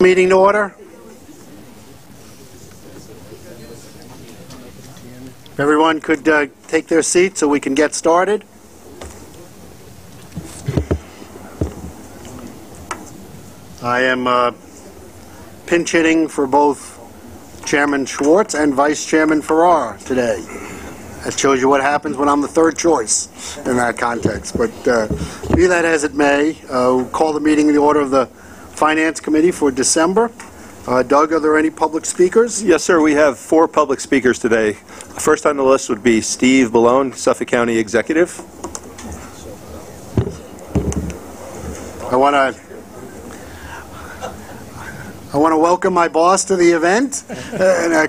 Meeting to order. If everyone could take their seats so we can get started. I am pinch hitting for both Chairman Schwartz and Vice Chairman Farrar today. That shows you what happens when I'm the third choice in that context. But be that as it may, we'll call the meeting in the order of the Finance Committee for December. Doug, are there any public speakers? Yes, sir. We have 4 public speakers today. First on the list would be Steve Ballone, Suffolk County Executive. I want to welcome my boss to the event. I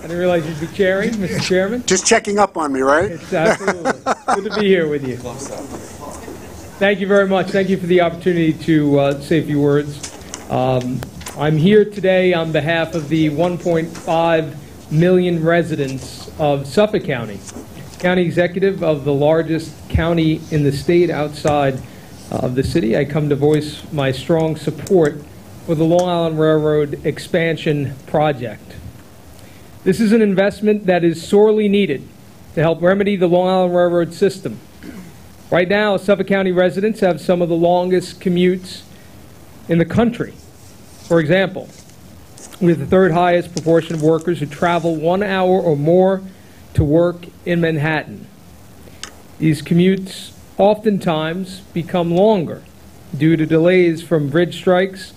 didn't realize you'd be chairing, Mr. Chairman. Just checking up on me, right? It's absolutely good to be here with you. Thank you very much. Thank you for the opportunity to say a few words. I'm here today on behalf of the 1.5 million residents of Suffolk County, county executive of the largest county in the state outside of the city. I come to voice my strong support for the Long Island Railroad expansion project. This is an investment that is sorely needed to help remedy the Long Island Railroad system. Right now, Suffolk County residents have some of the longest commutes in the country. For example, we have the 3rd highest proportion of workers who travel 1 hour or more to work in Manhattan. These commutes oftentimes become longer due to delays from bridge strikes,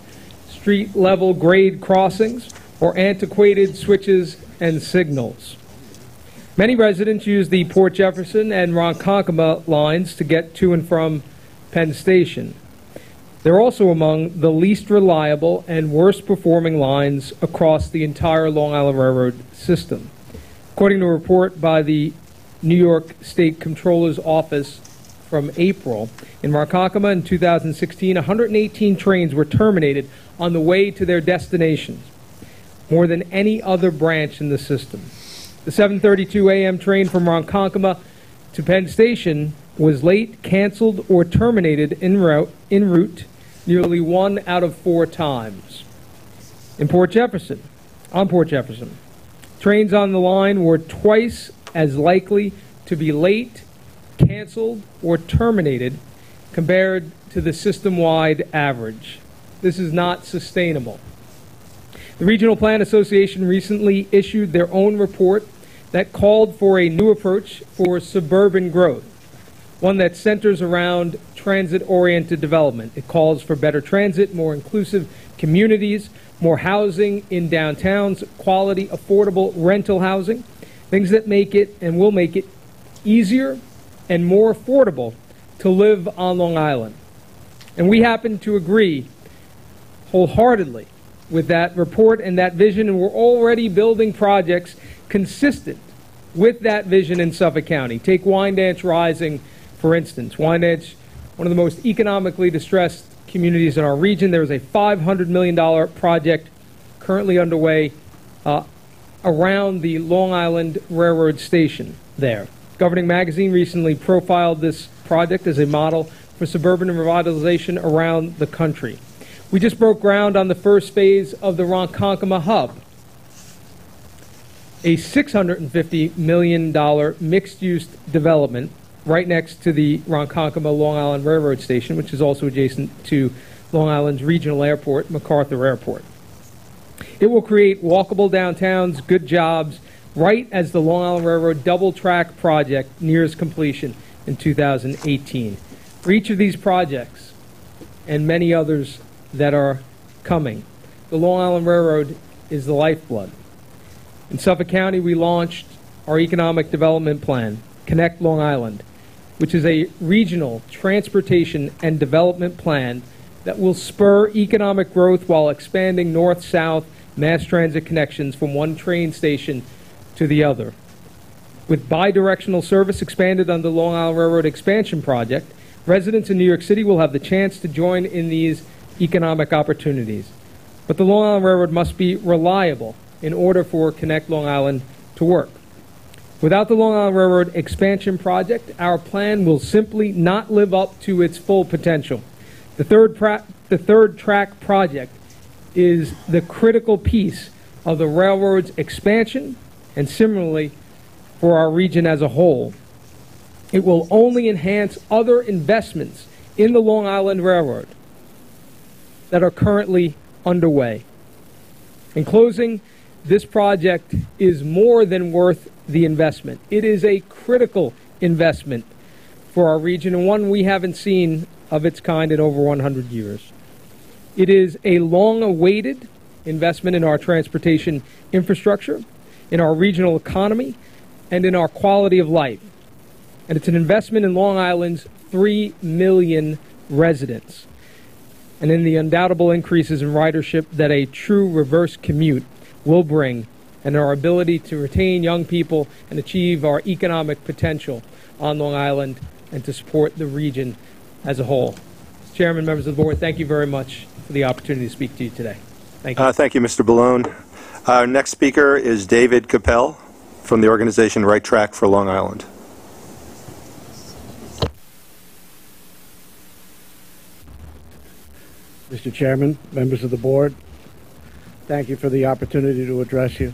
street-level grade crossings, or antiquated switches and signals. Many residents use the Port Jefferson and Ronkonkoma lines to get to and from Penn Station. They're also among the least reliable and worst performing lines across the entire Long Island Railroad system. According to a report by the New York State Comptroller's Office from April, in Ronkonkoma in 2016, 118 trains were terminated on the way to their destinations, more than any other branch in the system. The 7:32 a.m. train from Ronkonkoma to Penn Station was late, canceled, or terminated en route nearly 1 out of 4 times. On Port Jefferson, trains on the line were twice as likely to be late, canceled, or terminated compared to the system-wide average. This is not sustainable. The Regional Plan Association recently issued their own report that called for a new approach for suburban growth, one that centers around transit-oriented development. It calls for better transit, more inclusive communities, more housing in downtowns, quality, affordable rental housing, things that make it and will make it easier and more affordable to live on Long Island. And we happen to agree wholeheartedly with that report and that vision, and we're already building projects consistent with that vision in Suffolk County. Take Wyandanch Rising, for instance. Wyandanch, one of the most economically distressed communities in our region. There is a $500 million project currently underway around the Long Island Railroad station there. Governing Magazine recently profiled this project as a model for suburban revitalization around the country. We just broke ground on the first phase of the Ronkonkoma Hub, a $650 million mixed-use development right next to the Ronkonkoma Long Island Railroad Station, which is also adjacent to Long Island's regional airport, MacArthur Airport. It will create walkable downtowns, good jobs, right as the Long Island Railroad double-track project nears completion in 2018. For each of these projects, and many others that are coming, the Long Island Railroad is the lifeblood. In Suffolk County, we launched our economic development plan, Connect Long Island, which is a regional transportation and development plan that will spur economic growth while expanding north-south mass transit connections from one train station to the other. With bidirectional service expanded under the Long Island Railroad expansion project, residents in New York City will have the chance to join in these economic opportunities. But the Long Island Railroad must be reliable in order for Connect Long Island to work. Without the Long Island Railroad expansion project, our plan will simply not live up to its full potential. The third track project is the critical piece of the railroad's expansion and similarly for our region as a whole. It will only enhance other investments in the Long Island Railroad that are currently underway. In closing, this project is more than worth the investment. It is a critical investment for our region and one we haven't seen of its kind in over 100 years. It is a long-awaited investment in our transportation infrastructure, in our regional economy, and in our quality of life. And it's an investment in Long Island's 3 million residents, and in the undoubtable increases in ridership that a true reverse commute will bring, and our ability to retain young people and achieve our economic potential on Long Island and to support the region as a whole. Mr. Chairman, members of the board, thank you very much for the opportunity to speak to you today. Thank you. Thank you, Mr. Ballone. Our next speaker is David Capel from the organization Right Track for Long Island. Mr. Chairman, members of the board, thank you for the opportunity to address you.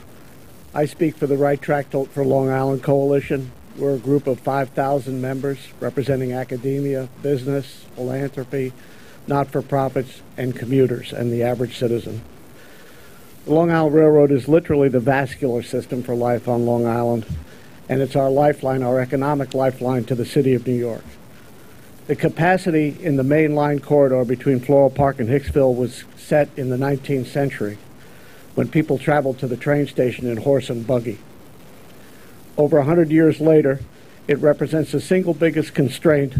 I speak for the Right Track for Long Island Coalition. We're a group of 5,000 members representing academia, business, philanthropy, not-for-profits, and commuters, and the average citizen. The Long Island Railroad is literally the vascular system for life on Long Island, and it's our lifeline, our economic lifeline to the city of New York. The capacity in the main line corridor between Floral Park and Hicksville was set in the 19th century when people traveled to the train station in horse and buggy. Over 100 years later, it represents the single biggest constraint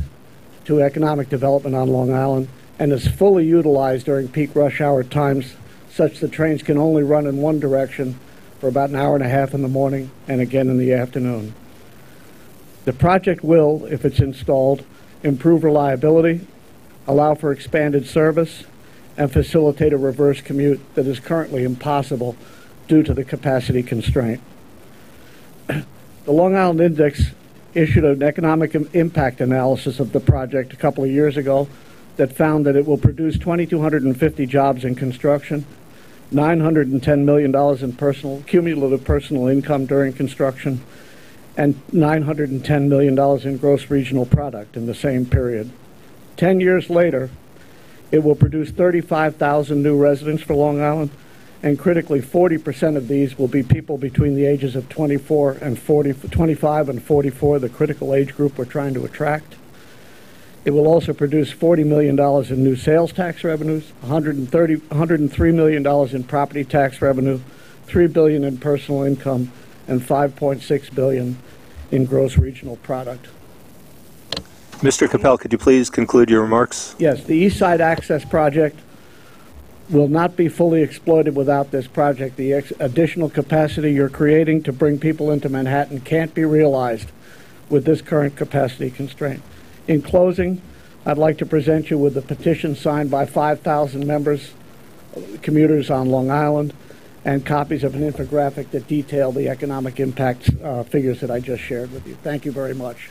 to economic development on Long Island and is fully utilized during peak rush hour times, such that trains can only run in one direction for about an hour and a half in the morning and again in the afternoon. The project will, if it's installed, improve reliability, allow for expanded service, and facilitate a reverse commute that is currently impossible due to the capacity constraint. The Long Island Index issued an economic impact analysis of the project a couple of years ago that found that it will produce 2,250 jobs in construction, $910 million in cumulative personal income during construction, and $910 million in gross regional product in the same period. 10 years later, it will produce 35,000 new residents for Long Island, and critically 40% of these will be people between the ages of 25 and 44, the critical age group we're trying to attract. It will also produce $40 million in new sales tax revenues, $103 million in property tax revenue, $3 billion in personal income, and $5.6 billion in gross regional product. Mr. Capel, could you please conclude your remarks? Yes, the East Side Access Project will not be fully exploited without this project. The additional capacity you're creating to bring people into Manhattan can't be realized with this current capacity constraint. In closing, I'd like to present you with a petition signed by 5,000 members, commuters on Long Island, and copies of an infographic that detail the economic impact figures that I just shared with you. Thank you very much.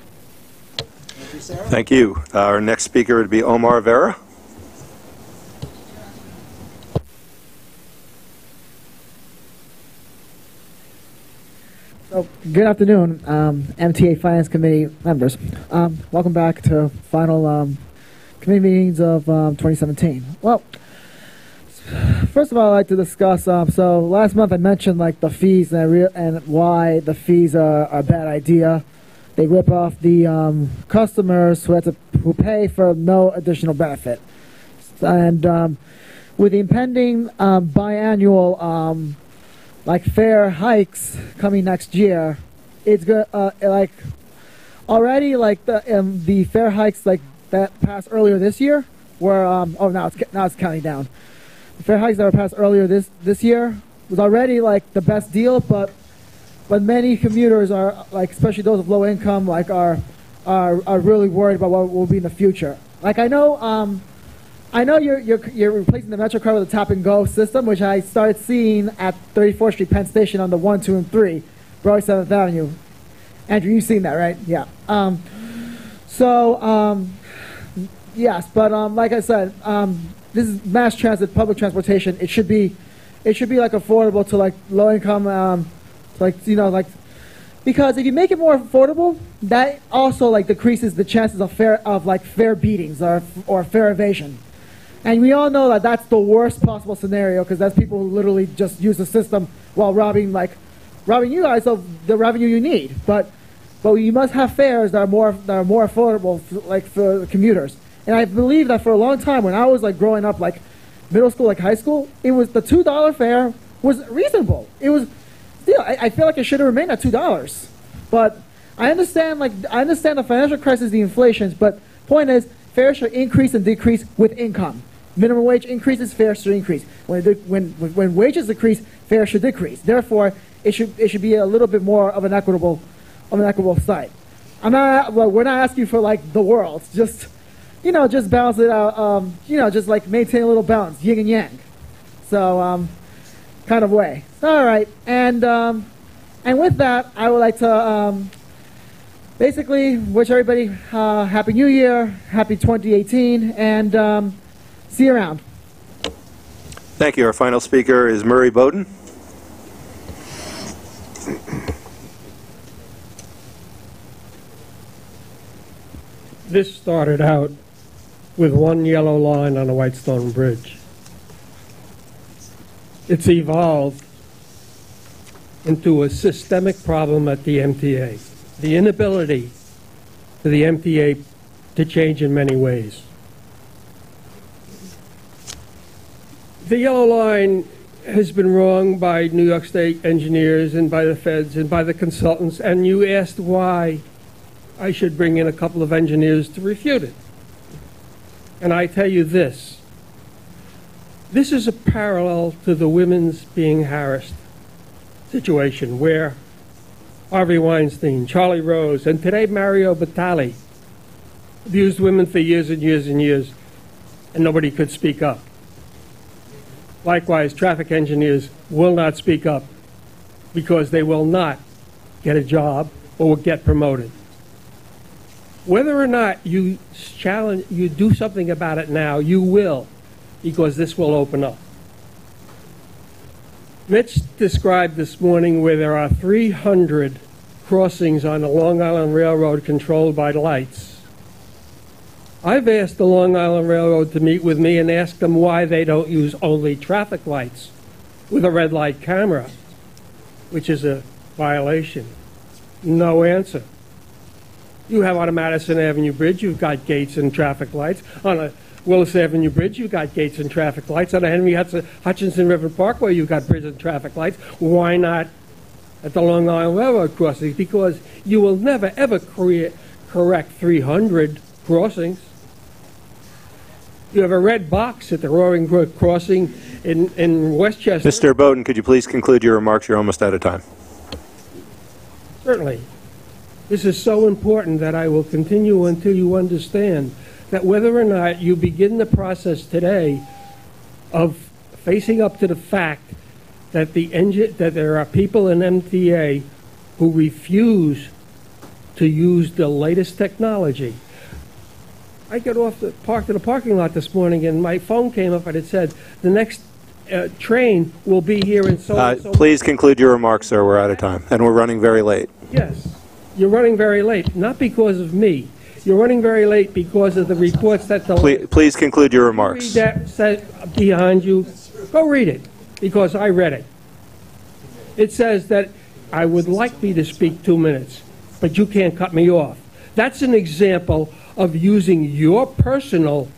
Thank you, Sarah. Thank you. Our next speaker would be Omar Vera. So, good afternoon, MTA Finance Committee members. Welcome back to final committee meetings of 2017. Well, first of all, I'd like to discuss, so last month I mentioned like the fees and why the fees are a bad idea. They rip off the customers who pay for no additional benefit. And with the impending biannual like fare hikes coming next year, it's good. Like already, like the fare hikes like that passed earlier this year were now it's counting down. The fare hikes that were passed earlier this year was already like the best deal, but many commuters are like, especially those of low income, like are really worried about what will be in the future. Like I know you're replacing the Metro card with a tap and go system, which I started seeing at 34th Street Penn Station on the 1, 2, and 3, Broadway 7th Avenue. Andrew, you've seen that, right? Yeah. Yes, but like I said, this is mass transit, public transportation. It should be like affordable to like low income, because if you make it more affordable, that also like decreases the chances of fare beatings or fare evasion. And we all know that that's the worst possible scenario, because that's people who literally just use the system while robbing you guys of the revenue you need. But you must have fares that are more affordable for the commuters. And I believe that for a long time, when I was like growing up, like middle school, like high school, it was the $2 fare was reasonable. It was still, I feel like it should have remained at $2. But I understand the financial crisis, the inflations. But point is, fares should increase and decrease with income. Minimum wage increases, fares should increase. When wages decrease, fares should decrease. Therefore, it should be a little bit more of an equitable site. We're not asking for like the world. Just balance it out. Just like maintain a little balance, yin and yang. So kind of way. All right, and with that, I would like to basically wish everybody Happy New Year, Happy 2018, and see you around. Thank you. Our final speaker is Murray Bowden. This started out with one yellow line on a white stone bridge. It's evolved into a systemic problem at the MTA. The inability for the MTA to change in many ways. The yellow line has been wrong by New York State engineers and by the feds and by the consultants, and you asked why I should bring in a couple of engineers to refute it. And I tell you this. This is a parallel to the women's being harassed situation where Harvey Weinstein, Charlie Rose, and today Mario Batali abused women for years and years and years, and nobody could speak up. Likewise, traffic engineers will not speak up because they will not get a job or will get promoted. Whether or not you do something about it now, you will, because this will open up. Mitch described this morning where there are 300 crossings on the Long Island Railroad controlled by lights. I've asked the Long Island Railroad to meet with me and ask them why they don't use only traffic lights with a red light camera, which is a violation. No answer. You have on a Madison Avenue Bridge, you've got gates and traffic lights. On a Willis Avenue Bridge, you've got gates and traffic lights. On a Henry Hutchinson River Parkway, you've got bridges and traffic lights. Why not at the Long Island Railroad crossings? Because you will never, ever correct 300 crossings. You have a red box at the Roaring Brook crossing in Westchester. Mr. Bowden, could you please conclude your remarks? You're almost out of time. Certainly. This is so important that I will continue until you understand that whether or not you begin the process today of facing up to the fact that that there are people in MTA who refuse to use the latest technology. I got parked in a parking lot this morning, and my phone came up and it said the next train will be here in so. Please conclude your remarks, sir. We're out of time, and we're running very late. Yes, you're running very late, not because of me. You're running very late because of the reports that the. Please conclude your remarks. Read that said behind you. Go read it, because I read it. It says that I would like me to speak 2 minutes, but you can't cut me off. That's an example of using your personal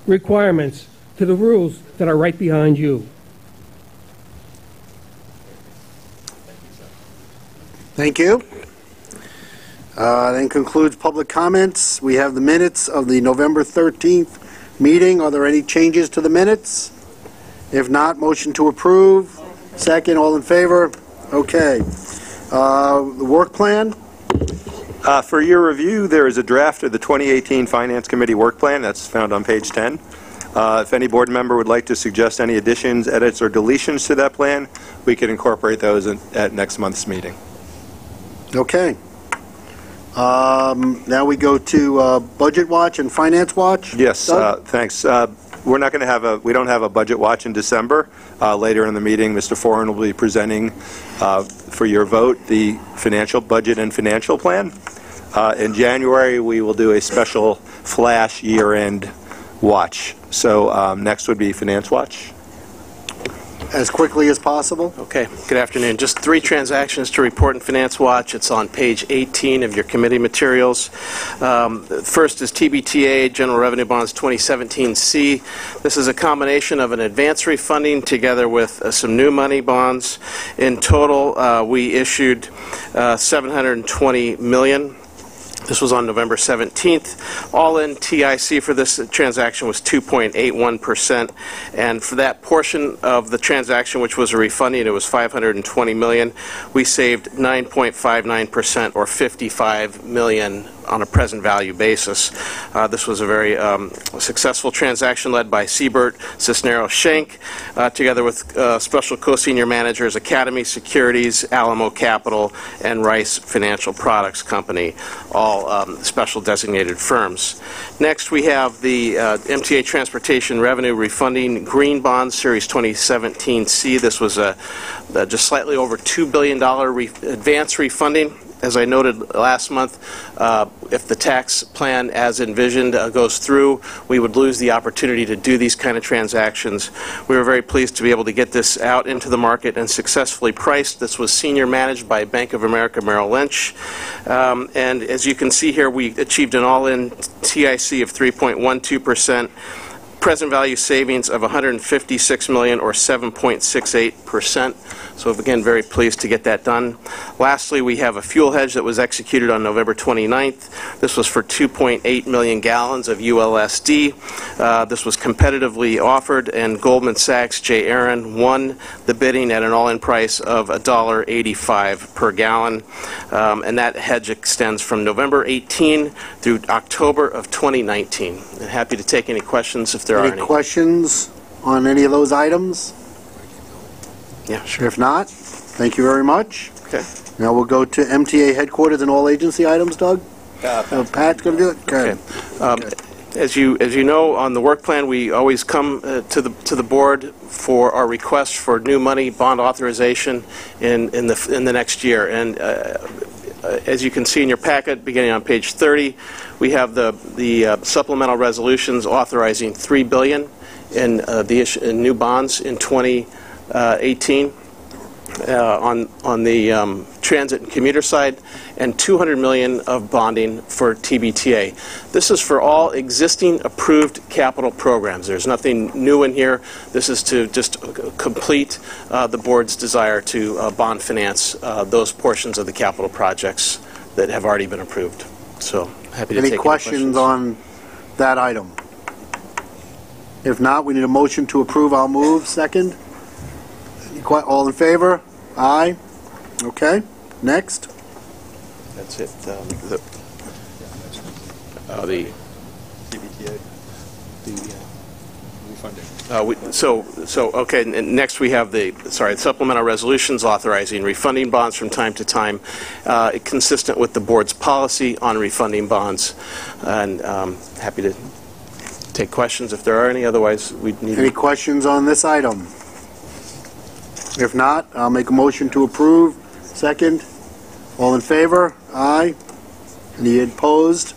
requirements to the rules that are right behind you. Thank you. Then concludes public comments. We have the minutes of the November 13th meeting. Are there any changes to the minutes? If not, motion to approve. Second, all in favor? Okay. The work plan? For your review, there is a draft of the 2018 Finance Committee work plan that's found on page 10. If any board member would like to suggest any additions, edits, or deletions to that plan, we can incorporate those at next month's meeting. Okay. Now we go to Budget Watch and Finance Watch. Yes, thanks. we're not going to have we don't have a budget watch in December. Later in the meeting, Mr. Foran will be presenting for your vote the financial budget and financial plan. In January, we will do a special flash year-end watch. So next would be Finance Watch. As quickly as possible. Okay, good afternoon. Just 3 transactions to report in Finance Watch. It's on page 18 of your committee materials. First is TBTA, General Revenue Bonds 2017C. This is a combination of an advance refunding together with some new money bonds. In total, we issued $720 million. This was on November 17th. All-in TIC for this transaction was 2.81%, and for that portion of the transaction, which was a refunding, it was $520 million. We saved 9.59%, or $55 million on a present value basis. This was a very successful transaction led by Siebert, Cisneros, Schenck, together with special co-senior managers Academy Securities, Alamo Capital, and Rice Financial Products Company, all special designated firms. Next, we have the MTA Transportation Revenue Refunding Green Bonds Series 2017C. This was just slightly over $2 billion advance refunding. As I noted last month, if the tax plan as envisioned goes through, we would lose the opportunity to do these kind of transactions. We were very pleased to be able to get this out into the market and successfully priced. This was senior managed by Bank of America Merrill Lynch. And as you can see here, we achieved an all-in TIC of 3.12%. Present value savings of $156 million, or 7.68%. So again, very pleased to get that done. Lastly, we have a fuel hedge that was executed on November 29th. This was for 2.8 million gallons of ULSD. This was competitively offered, and Goldman Sachs, J. Aaron, won the bidding at an all-in price of $1.85 per gallon. And that hedge extends from November 18 through October of 2019. I'm happy to take any questions if there are any. Any questions on any of those items? Yeah, sure. If not, thank you very much. Okay. Now we'll go to MTA headquarters and all agency items, Doug? Pat's going to do it? Okay. As you know, on the work plan, we always come to the board for our requests for new money bond authorization in the next year. And as you can see in your packet, beginning on page 30, we have the supplemental resolutions authorizing $3 billion in new bonds in 2018 on the transit and commuter side, and $200 million of bonding for TBTA. This is for all existing approved capital programs. There's nothing new in here. This is to just complete the board's desire to bond finance those portions of the capital projects that have already been approved. So happy to take any questions on that item? If not, we need a motion to approve. I'll move. Second. All in favor? Aye. Okay. Next. That's it. The TBTA. Refunding. Okay. And next we have the supplemental resolutions authorizing refunding bonds from time to time, consistent with the board's policy on refunding bonds. And happy to take questions if there are any. Otherwise, we need. Any questions on this item? If not, I'll make a motion to approve. Second. All in favor? Aye. Any opposed?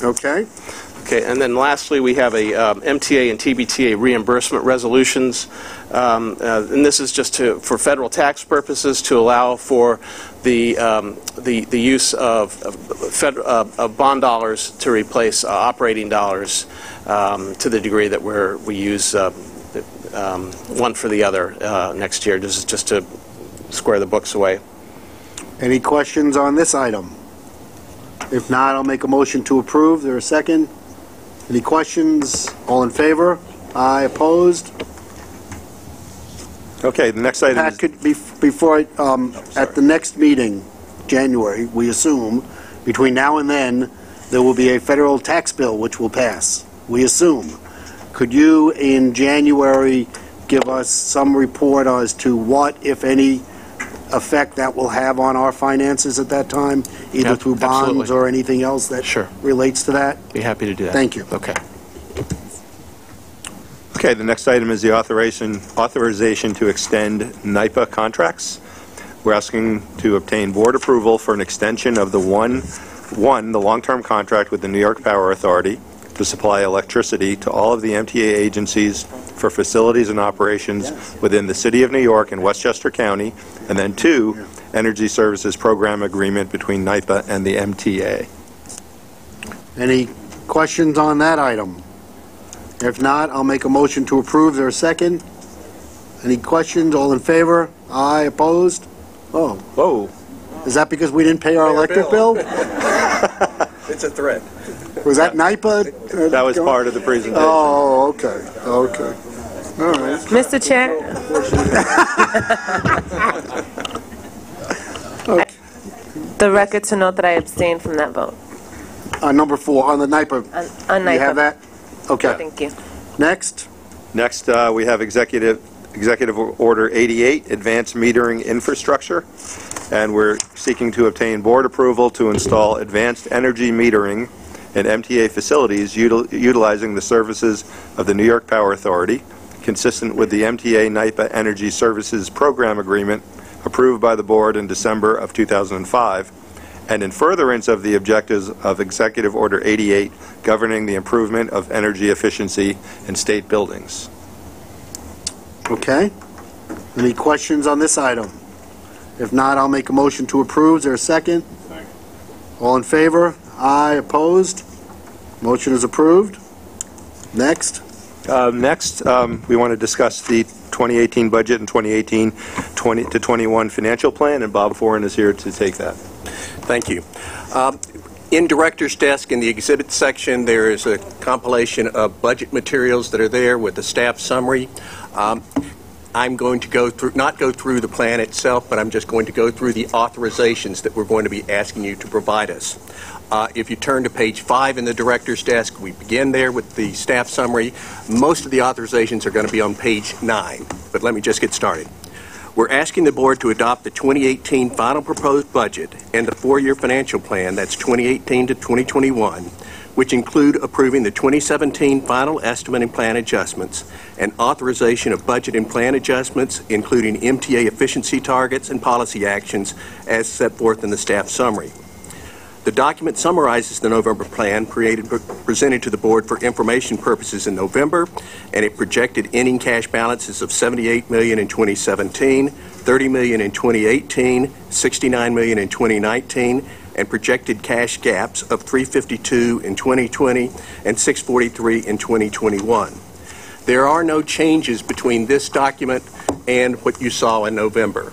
Okay. Okay, and then lastly, we have a MTA and TBTA reimbursement resolutions, and this is just for federal tax purposes to allow for the use of bond dollars to replace operating dollars to the degree that we use one for the other next year. This is just to square the books away. Any questions on this item? If not, I'll make a motion to approve. There a second? Any questions? All in favor? Aye. Opposed? Okay, the next item Pat, could before at the next meeting, January, we assume, between now and then, there will be a federal tax bill which will pass. We assume. Could you, in January, give us some report as to what, if any, effect that will have on our finances at that time, either through bonds absolutely. or anything else that Sure. relates to that? Be happy to do that. Thank you. Okay. Okay, the next item is the authorization to extend NYPA contracts. We're asking to obtain board approval for an extension of the long-term contract with the New York Power Authority to supply electricity to all of the MTA agencies for facilities and operations within the City of New York and Westchester County, and then 2, Energy Services Program Agreement between NYPA and the MTA. Any questions on that item? If not, I'll make a motion to approve. Is there a second? Any questions? All in favor? Aye. Opposed? Oh. Whoa. Is that because we didn't pay our electric bill? It's a threat. Was that NYPA? That was part of the presentation. Oh, okay. Okay. All right. Mr. Chair, the record to note that I abstained from that vote. Number 4 on the NYPA. On NYPA. You have that? Okay. Thank you. Next. Next, we have Executive Order 88, Advanced Metering Infrastructure, and we're seeking to obtain board approval to install advanced energy metering in MTA facilities utilizing the services of the New York Power Authority, consistent with the MTA NYPA Energy Services Program Agreement approved by the board in December of 2005, and in furtherance of the objectives of Executive Order 88 governing the improvement of energy efficiency in state buildings. Okay. Any questions on this item? If not, I'll make a motion to approve. Is there a second? Second. All in favor? Aye. Opposed? Motion is approved. Next. Next, we want to discuss the 2018 budget and 2018 to 21 financial plan, and Bob Foran is here to take that. Thank you. In Director's Desk, in the exhibit section, there is a compilation of budget materials that are there with the staff summary. I'm going to not go through the plan itself, but I'm just going to go through the authorizations that we're going to be asking you to provide us. If you turn to page 5 in the Director's Desk, we begin there with the staff summary. Most of the authorizations are going to be on page 9, but let me just get started. We're asking the board to adopt the 2018 final proposed budget and the 4-year financial plan, that's 2018 to 2021, which include approving the 2017 final estimate and plan adjustments and authorization of budget and plan adjustments, including MTA efficiency targets and policy actions as set forth in the staff summary. The document summarizes the November plan presented to the board for information purposes in November, and it projected ending cash balances of $78 million in 2017, $30 million in 2018, $69 million in 2019, and projected cash gaps of $352 in 2020 and $643 in 2021. There are no changes between this document and what you saw in November.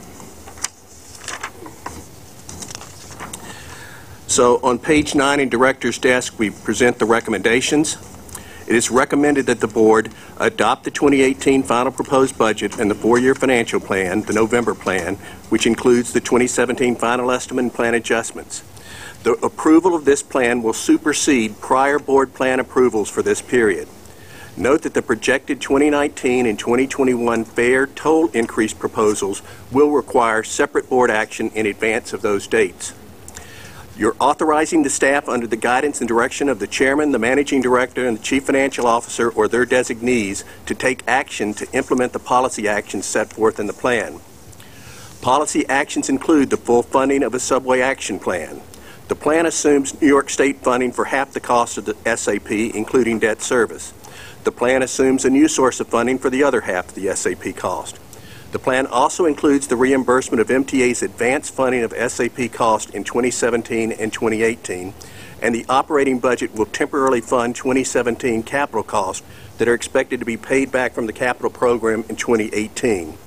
So on page 9 in Director's Desk, we present the recommendations. It is recommended that the board adopt the 2018 final proposed budget and the 4-year financial plan, the November plan, which includes the 2017 final estimate and plan adjustments. The approval of this plan will supersede prior board plan approvals for this period. Note that the projected 2019 and 2021 fare toll increase proposals will require separate board action in advance of those dates. You're authorizing the staff under the guidance and direction of the chairman, the managing director, and the chief financial officer or their designees to take action to implement the policy actions set forth in the plan. Policy actions include the full funding of a subway action plan. The plan assumes New York State funding for half the cost of the SAP, including debt service. The plan assumes a new source of funding for the other half of the SAP cost. The plan also includes the reimbursement of MTA's advanced funding of SAP cost in 2017 and 2018, and the operating budget will temporarily fund 2017 capital costs that are expected to be paid back from the capital program in 2018.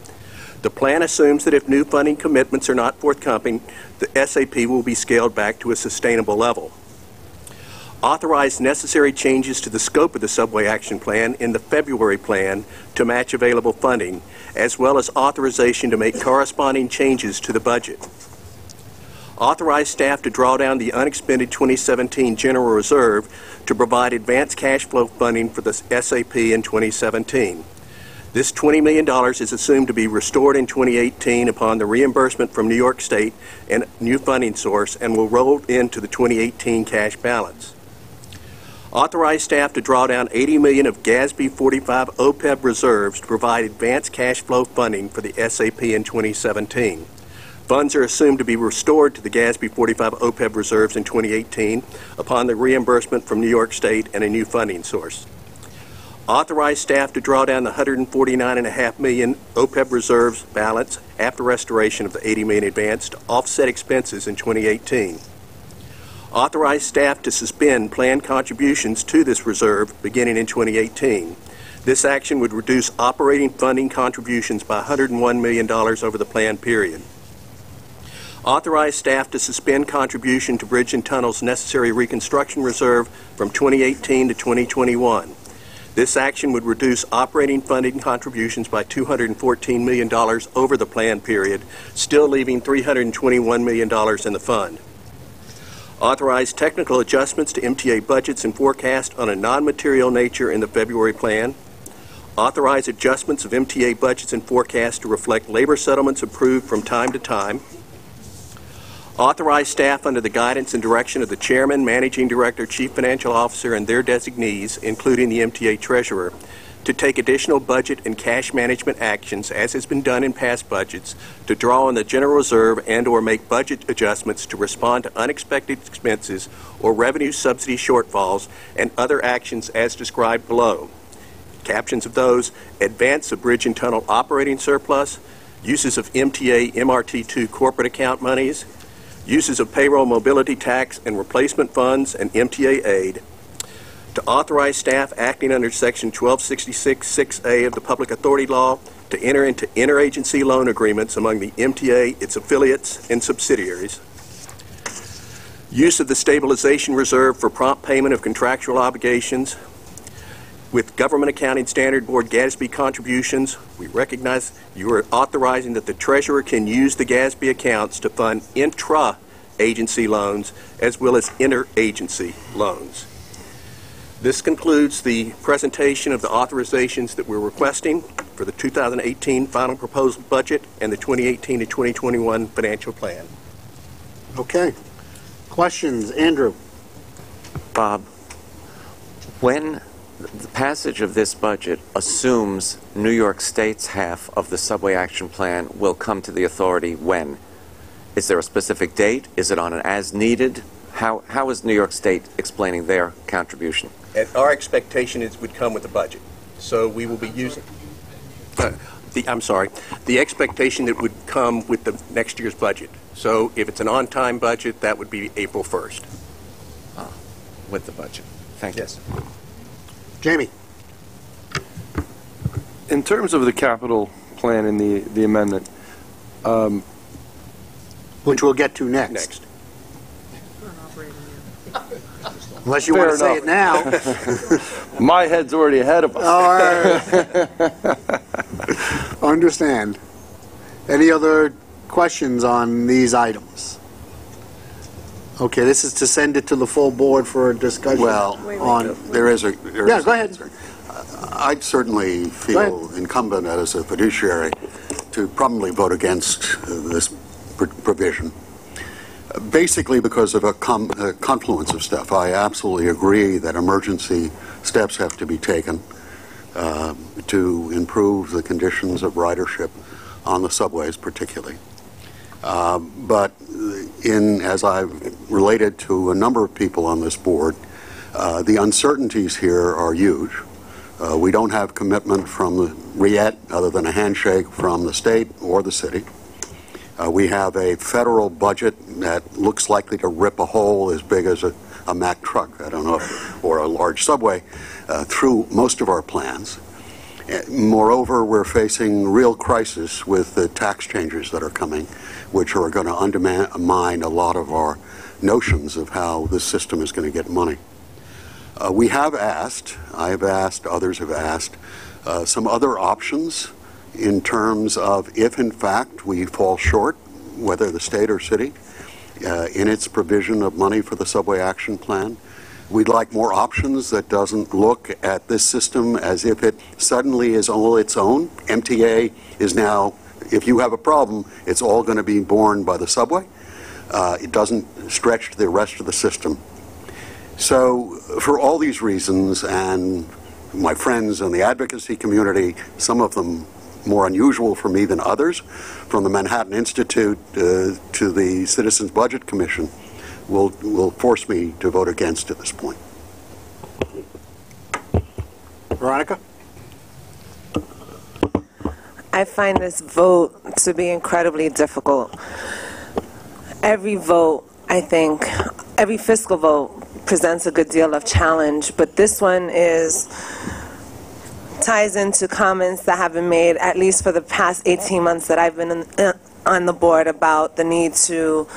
The plan assumes that if new funding commitments are not forthcoming, the SAP will be scaled back to a sustainable level. Authorize necessary changes to the scope of the subway action plan in the February plan to match available funding, as well as authorization to make corresponding changes to the budget. Authorize staff to draw down the unexpended 2017 general reserve to provide advanced cash flow funding for the SAP in 2017. This $20 million is assumed to be restored in 2018 upon the reimbursement from New York State and new funding source and will roll into the 2018 cash balance. Authorize staff to draw down $80 million of GASB 45 OPEB reserves to provide advanced cash flow funding for the SAP in 2017. Funds are assumed to be restored to the GASB 45 OPEB reserves in 2018 upon the reimbursement from New York State and a new funding source. Authorize staff to draw down the $149.5 million OPEB reserves balance after restoration of the $80 million advance to offset expenses in 2018. Authorize staff to suspend planned contributions to this reserve beginning in 2018. This action would reduce operating funding contributions by $101 million over the planned period. Authorize staff to suspend contribution to Bridge and Tunnel's necessary reconstruction reserve from 2018 to 2021. This action would reduce operating funding contributions by $214 million over the planned period, still leaving $321 million in the fund. Authorize technical adjustments to MTA budgets and forecast on a non-material nature in the February plan. Authorize adjustments of MTA budgets and forecasts to reflect labor settlements approved from time to time. Authorize staff under the guidance and direction of the Chairman, Managing Director, Chief Financial Officer, and their designees, including the MTA Treasurer, to take additional budget and cash management actions, as has been done in past budgets, to draw on the general reserve and/or make budget adjustments to respond to unexpected expenses or revenue subsidy shortfalls and other actions as described below. Captions of those: advance of Bridge and Tunnel operating surplus, uses of MTA MRT2 corporate account monies, uses of payroll mobility tax and replacement funds and MTA aid, to authorize staff acting under Section 1266-6A of the Public Authority Law to enter into interagency loan agreements among the MTA, its affiliates, and subsidiaries. Use of the stabilization reserve for prompt payment of contractual obligations. With Government Accounting Standard Board GASB contributions, we recognize you are authorizing that the Treasurer can use the GASB accounts to fund intra-agency loans as well as interagency loans. This concludes the presentation of the authorizations that we're requesting for the 2018 final proposed budget and the 2018 to 2021 financial plan. Okay. Questions? Andrew? Bob, when the passage of this budget assumes New York State's half of the subway action plan will come to the authority when? Is there a specific date? Is it on an as-needed? How is New York State explaining their contribution? And our expectation is it would come with the budget. So we will be using... The expectation that it would come with the next year's budget. So if it's an on-time budget, that would be April 1st. With the budget. Thank you. Yes. Jamie? In terms of the capital plan and the amendment, Which we'll get to next. Unless you want to say it now. my head's already ahead of us. All right. Understand. Any other questions on these items? Okay, this is to send it to the full board for a discussion. Well, there is a... Yeah, go ahead. I'd certainly feel incumbent as a fiduciary to probably vote against this provision. Basically because of a confluence of stuff. I absolutely agree that emergency steps have to be taken to improve the conditions of ridership on the subways particularly. But as I've related to a number of people on this board, the uncertainties here are huge. We don't have commitment from yet, other than a handshake from the state or the city. We have a federal budget that looks likely to rip a hole as big as a Mack truck, I don't know, or a large subway, through most of our plans. Moreover, we're facing real crisis with the tax changes that are coming, which are going to undermine a lot of our notions of how this system is going to get money. We have asked, I have asked, others have asked, some other options in terms of if in fact we fall short, whether the state or city, in its provision of money for the subway action plan. We'd like more options that doesn't look at this system as if it suddenly is all its own. MTA is now, if you have a problem, it's all going to be borne by the subway. It doesn't stretch to the rest of the system. So for all these reasons, and my friends in the advocacy community, some of them more unusual for me than others, from the Manhattan Institute to the Citizens Budget Commission, will force me to vote against at this point. Veronica? I find this vote to be incredibly difficult. Every vote, I think, every fiscal vote presents a good deal of challenge, but this one ties into comments that have been made, at least for the past 18 months that I've been on the board, about the need to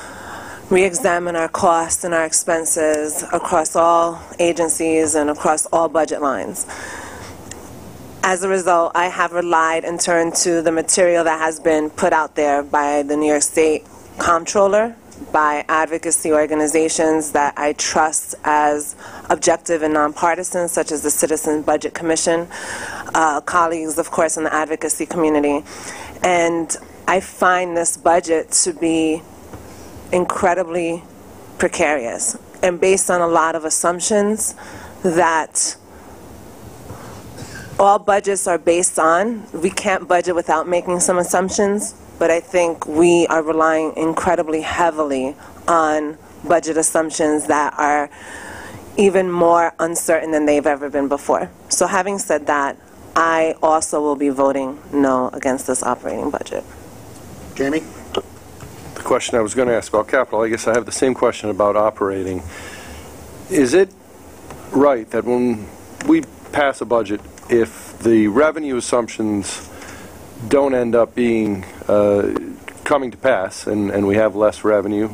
re-examine our costs and our expenses across all agencies and across all budget lines. As a result, I have relied and turned to the material that has been put out there by the New York State Comptroller, by advocacy organizations that I trust as objective and nonpartisan, such as the Citizens Budget Commission, colleagues, of course, in the advocacy community. And I find this budget to be incredibly precarious and based on a lot of assumptions that all budgets are based on. We can't budget without making some assumptions, but I think we are relying incredibly heavily on budget assumptions that are even more uncertain than they've ever been before. So having said that, I also will be voting no against this operating budget. Jamie? The question I was going to ask about capital, I guess I have the same question about operating. Is it right that when we pass a budget, if the revenue assumptions don't end up being coming to pass and we have less revenue,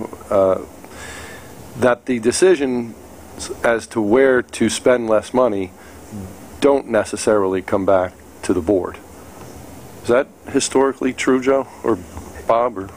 that the decision as to where to spend less money don't necessarily come back to the board? Is that historically true, Joe, or Bob? Or?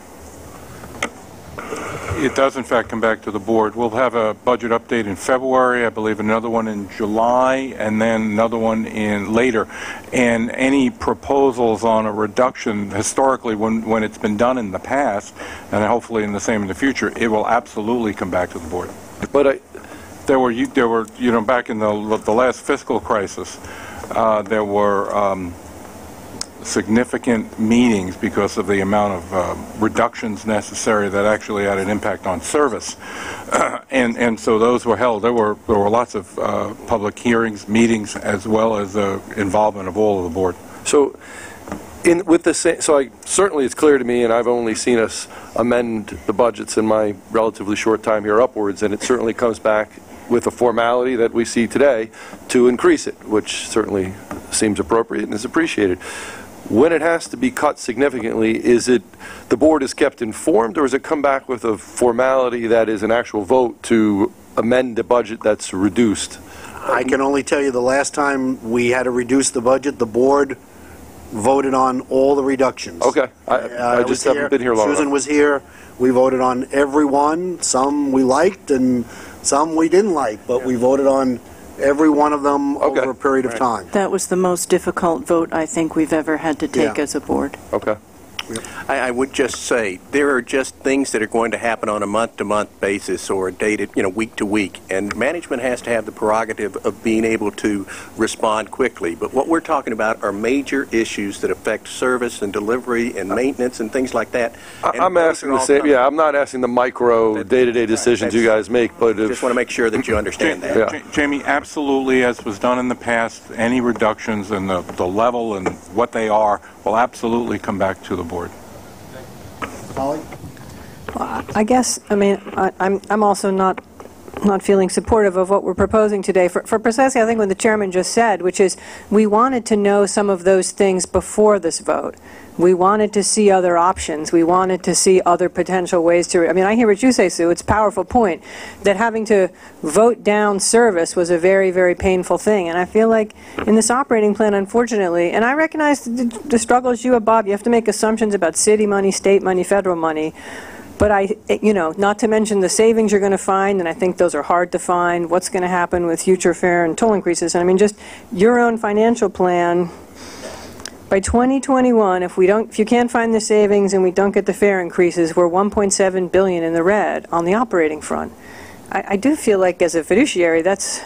It does, in fact, come back to the board. We'll have a budget update in February, I believe another one in July, and then another one in later. And any proposals on a reduction, historically, when it's been done in the past, and hopefully in the same in the future, it will absolutely come back to the board. But there were, you know, back in the last fiscal crisis, there were significant meetings because of the amount of reductions necessary that actually had an impact on service, and so those were held. There were lots of public hearings, meetings, as well as involvement of all of the board. So, certainly it's clear to me, and I've only seen us amend the budgets in my relatively short time here upwards, and it certainly comes back with a formality that we see today to increase it, which certainly seems appropriate and is appreciated. When it has to be cut significantly, is it the board is kept informed, or does it come back with a formality that is an actual vote to amend the budget that's reduced? I can only tell you the last time we had to reduce the budget, the board voted on all the reductions. Okay. I just haven't been here long Susan enough. was here. We voted on every one. Some we liked and some we didn't like, but we voted on every one of them over a period of time. That was the most difficult vote I think we've ever had to take as a board. Okay. I would just say there are just things that are going to happen on a month-to-month basis or dated, week-to-week, and management has to have the prerogative of being able to respond quickly. But what we're talking about are major issues that affect service and delivery and maintenance and things like that. I'm asking the same. Yeah, I'm not asking the micro day-to-day decisions you guys make, but just want to make sure that you understand that. Jamie, absolutely, as was done in the past, any reductions in the level and what they are will absolutely come back to the board. Holly? Well, I guess, I'm also not feeling supportive of what we're proposing today for precisely, I think, what the chairman just said, which is we wanted to know some of those things before this vote. We wanted to see other options. We wanted to see other potential ways to, I hear what you say, Sue. It's a powerful point that having to vote down service was a very, very painful thing. And I feel like in this operating plan, unfortunately, and I recognize the struggles you have, Bob, you have to make assumptions about city money, state money, federal money. But not to mention the savings you're going to find, and I think those are hard to find, what's going to happen with future fare and toll increases. And just your own financial plan, by 2021, if you can't find the savings and we don't get the fare increases, we're $1.7 billion in the red on the operating front. I do feel like as a fiduciary, that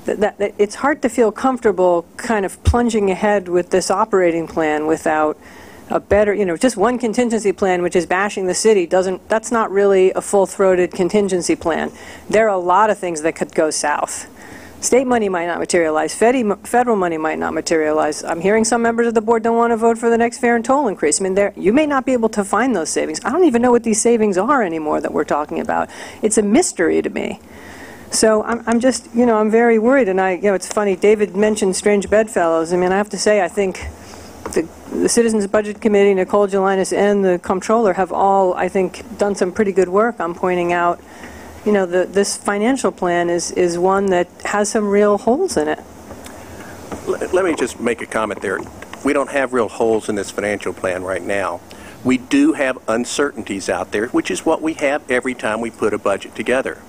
it's hard to feel comfortable kind of plunging ahead with this operating plan without a better, just one contingency plan, which is bashing the city, that's not really a full-throated contingency plan. There are a lot of things that could go south. State money might not materialize. Federal money might not materialize. I'm hearing some members of the board don't want to vote for the next fare and toll increase. I mean, you may not be able to find those savings. I don't even know what these savings are anymore that we're talking about. It's a mystery to me. So I'm just, I'm very worried. And it's funny, David mentioned strange bedfellows. I mean, I have to say, I think the Citizens Budget Committee, Nicole Gelinas, and the Comptroller have all, I think, done some pretty good work on pointing out this financial plan is one that has some real holes in it. Let me just make a comment there. We don't have real holes in this financial plan right now. We do have uncertainties out there, which is what we have every time we put a budget together.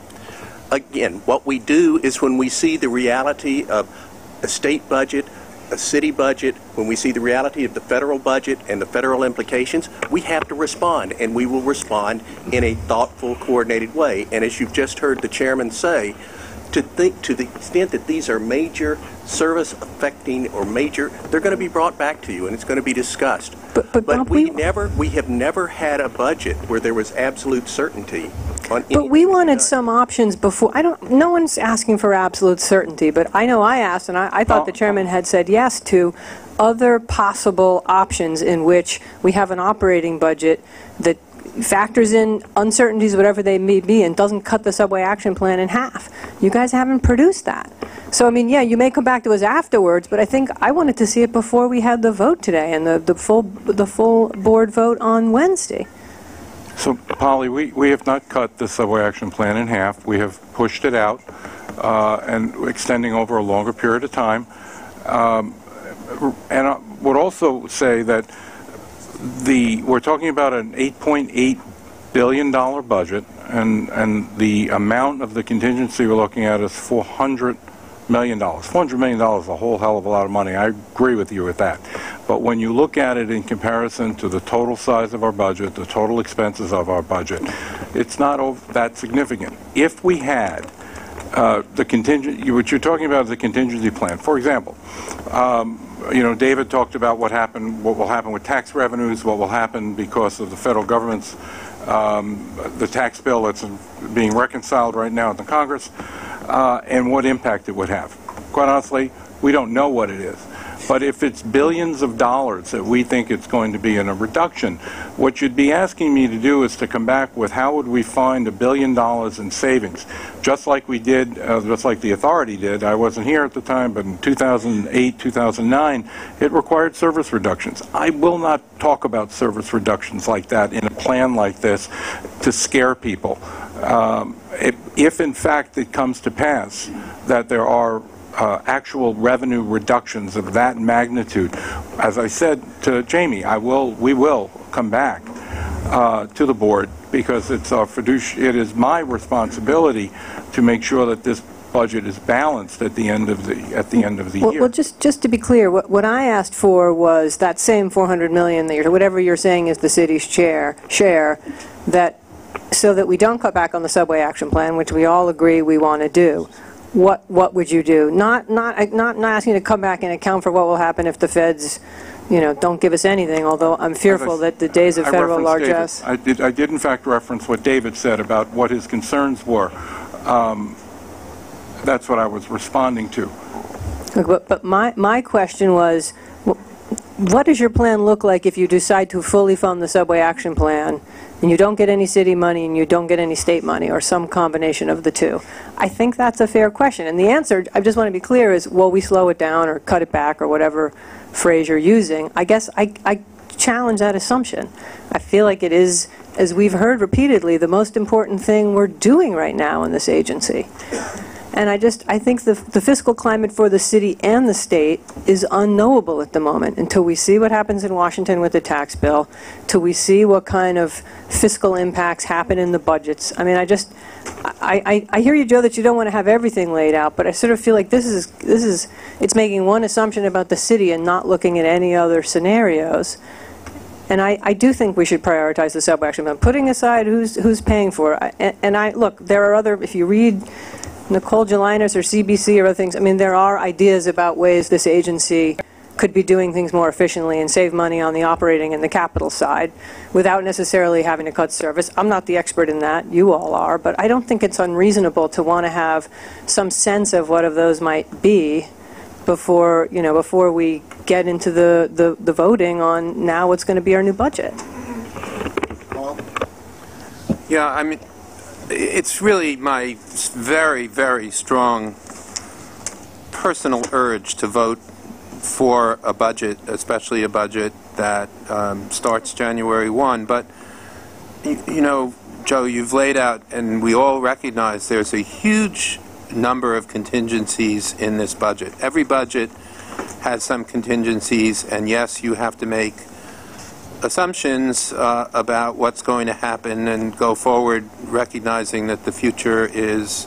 Again, what we do is when we see the reality of a state budget, a city budget, when we see the reality of the federal budget and the federal implications, we have to respond, and we will respond in a thoughtful, coordinated way. And as you've just heard the chairman say, to the extent that these are major service affecting or major, they're going to be brought back to you and it's going to be discussed. But we have never had a budget where there was absolute certainty on anything. But we wanted some options before. No one's asking for absolute certainty, but I know I asked, and I thought the chairman had said yes to other possible options in which we have an operating budget that factors in uncertainties, whatever they may be, and doesn't cut the subway action plan in half. You guys haven't produced that. So, I mean, yeah, you may come back to us afterwards, but I think I wanted to see it before we had the vote today and the full board vote on Wednesday. So, Polly, we have not cut the subway action plan in half. We have pushed it out and extending over a longer period of time. And I would also say that we're talking about an $8.8 billion budget, and the amount of the contingency we're looking at is $400 million. $400 million is a whole hell of a lot of money. I agree with you with that. But when you look at it in comparison to the total size of our budget, the total expenses of our budget, it's not that significant. If we had the contingent, what you're talking about is the contingency plan. For example, David talked about what will happen with tax revenues, what will happen because of the federal government's, the tax bill that's being reconciled right now in the Congress, and what impact it would have. Quite honestly, we don't know what it is. But if it's billions of dollars that we think it's going to be in a reduction, what you'd be asking me to do is to come back with how would we find $1 billion in savings, just like we did, just like the authority did. I wasn't here at the time, but in 2008, 2009, it required service reductions. I will not talk about service reductions like that in a plan like this to scare people. If in fact it comes to pass that there are actual revenue reductions of that magnitude, as I said to Jamie, we will come back to the board because it's it is my responsibility to make sure that this budget is balanced at the end of the year. Well, just to be clear, what I asked for was that same $400 million that whatever you're saying is the city's share that so that we don't cut back on the subway action plan, which we all agree we want to do. What would you do? Not asking you to come back and account for what will happen if the feds, don't give us anything. Although I'm fearful that the days of federal largesse. I did in fact reference what David said about what his concerns were. That's what I was responding to. But my question was, what does your plan look like if you decide to fully fund the subway action plan and you don't get any city money and you don't get any state money or some combination of the two? I think that's a fair question. And the answer, I just want to be clear, is, well, we slow it down or cut it back or whatever phrase you're using. I guess I challenge that assumption. I feel like it is, as we've heard repeatedly, the most important thing we're doing right now in this agency. And I think the fiscal climate for the city and the state is unknowable at the moment until we see what happens in Washington with the tax bill, till we see what kind of fiscal impacts happen in the budgets. I mean, I hear you, Joe, that you don't want to have everything laid out, but I sort of feel like it's making one assumption about the city and not looking at any other scenarios. And I do think we should prioritize the subway action plan, putting aside who's paying for it. And look, there are other, if you read Nicole Gelinas or CBC or other things, I mean, there are ideas about ways this agency could be doing things more efficiently and save money on the operating and the capital side without necessarily having to cut service. I'm not the expert in that, you all are, but I don't think it's unreasonable to want to have some sense of what of those might be before, you know, before we get into the voting on now what's going to be our new budget. Yeah, I mean, it's really my very, very strong personal urge to vote for a budget, especially a budget that starts January 1. But, you know, Joe, you've laid out, and we all recognize there's a huge number of contingencies in this budget. Every budget has some contingencies, and yes, you have to make assumptions about what's going to happen and go forward, recognizing that the future is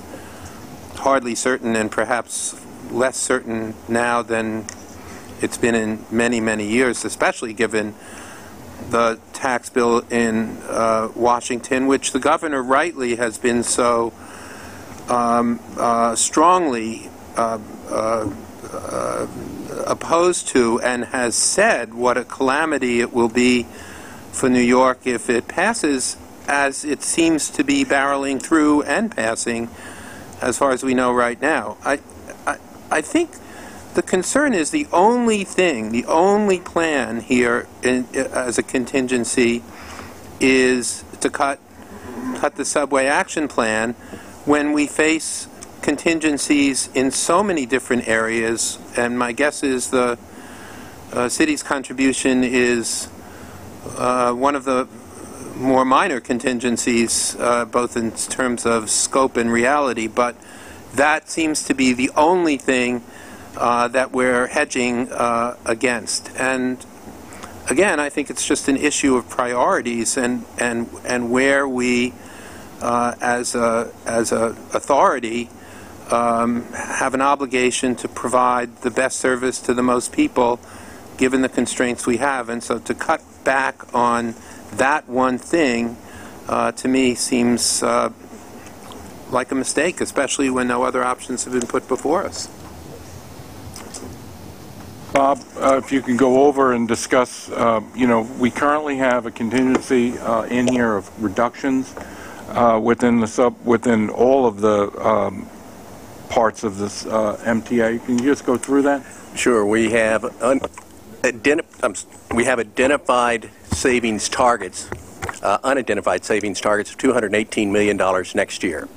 hardly certain and perhaps less certain now than it's been in many, many years, especially given the tax bill in Washington, which the governor rightly has been so strongly opposed to, and has said what a calamity it will be for New York if it passes, as it seems to be barreling through and passing as far as we know right now. I think the concern is the only thing, the only plan here as a contingency is to cut the subway action plan when we face contingencies in so many different areas, and my guess is the city's contribution is one of the more minor contingencies, both in terms of scope and reality, but that seems to be the only thing that we're hedging against. And again, I think it's just an issue of priorities and where we, as a authority, have an obligation to provide the best service to the most people, given the constraints we have. And so to cut back on that one thing, to me, seems like a mistake, especially when no other options have been put before us. Bob, if you can go over and discuss, you know, we currently have a contingency in here of reductions within all of the parts of this MTA. Can you just go through that? Sure. We have identified savings targets, unidentified savings targets of $218 million next year.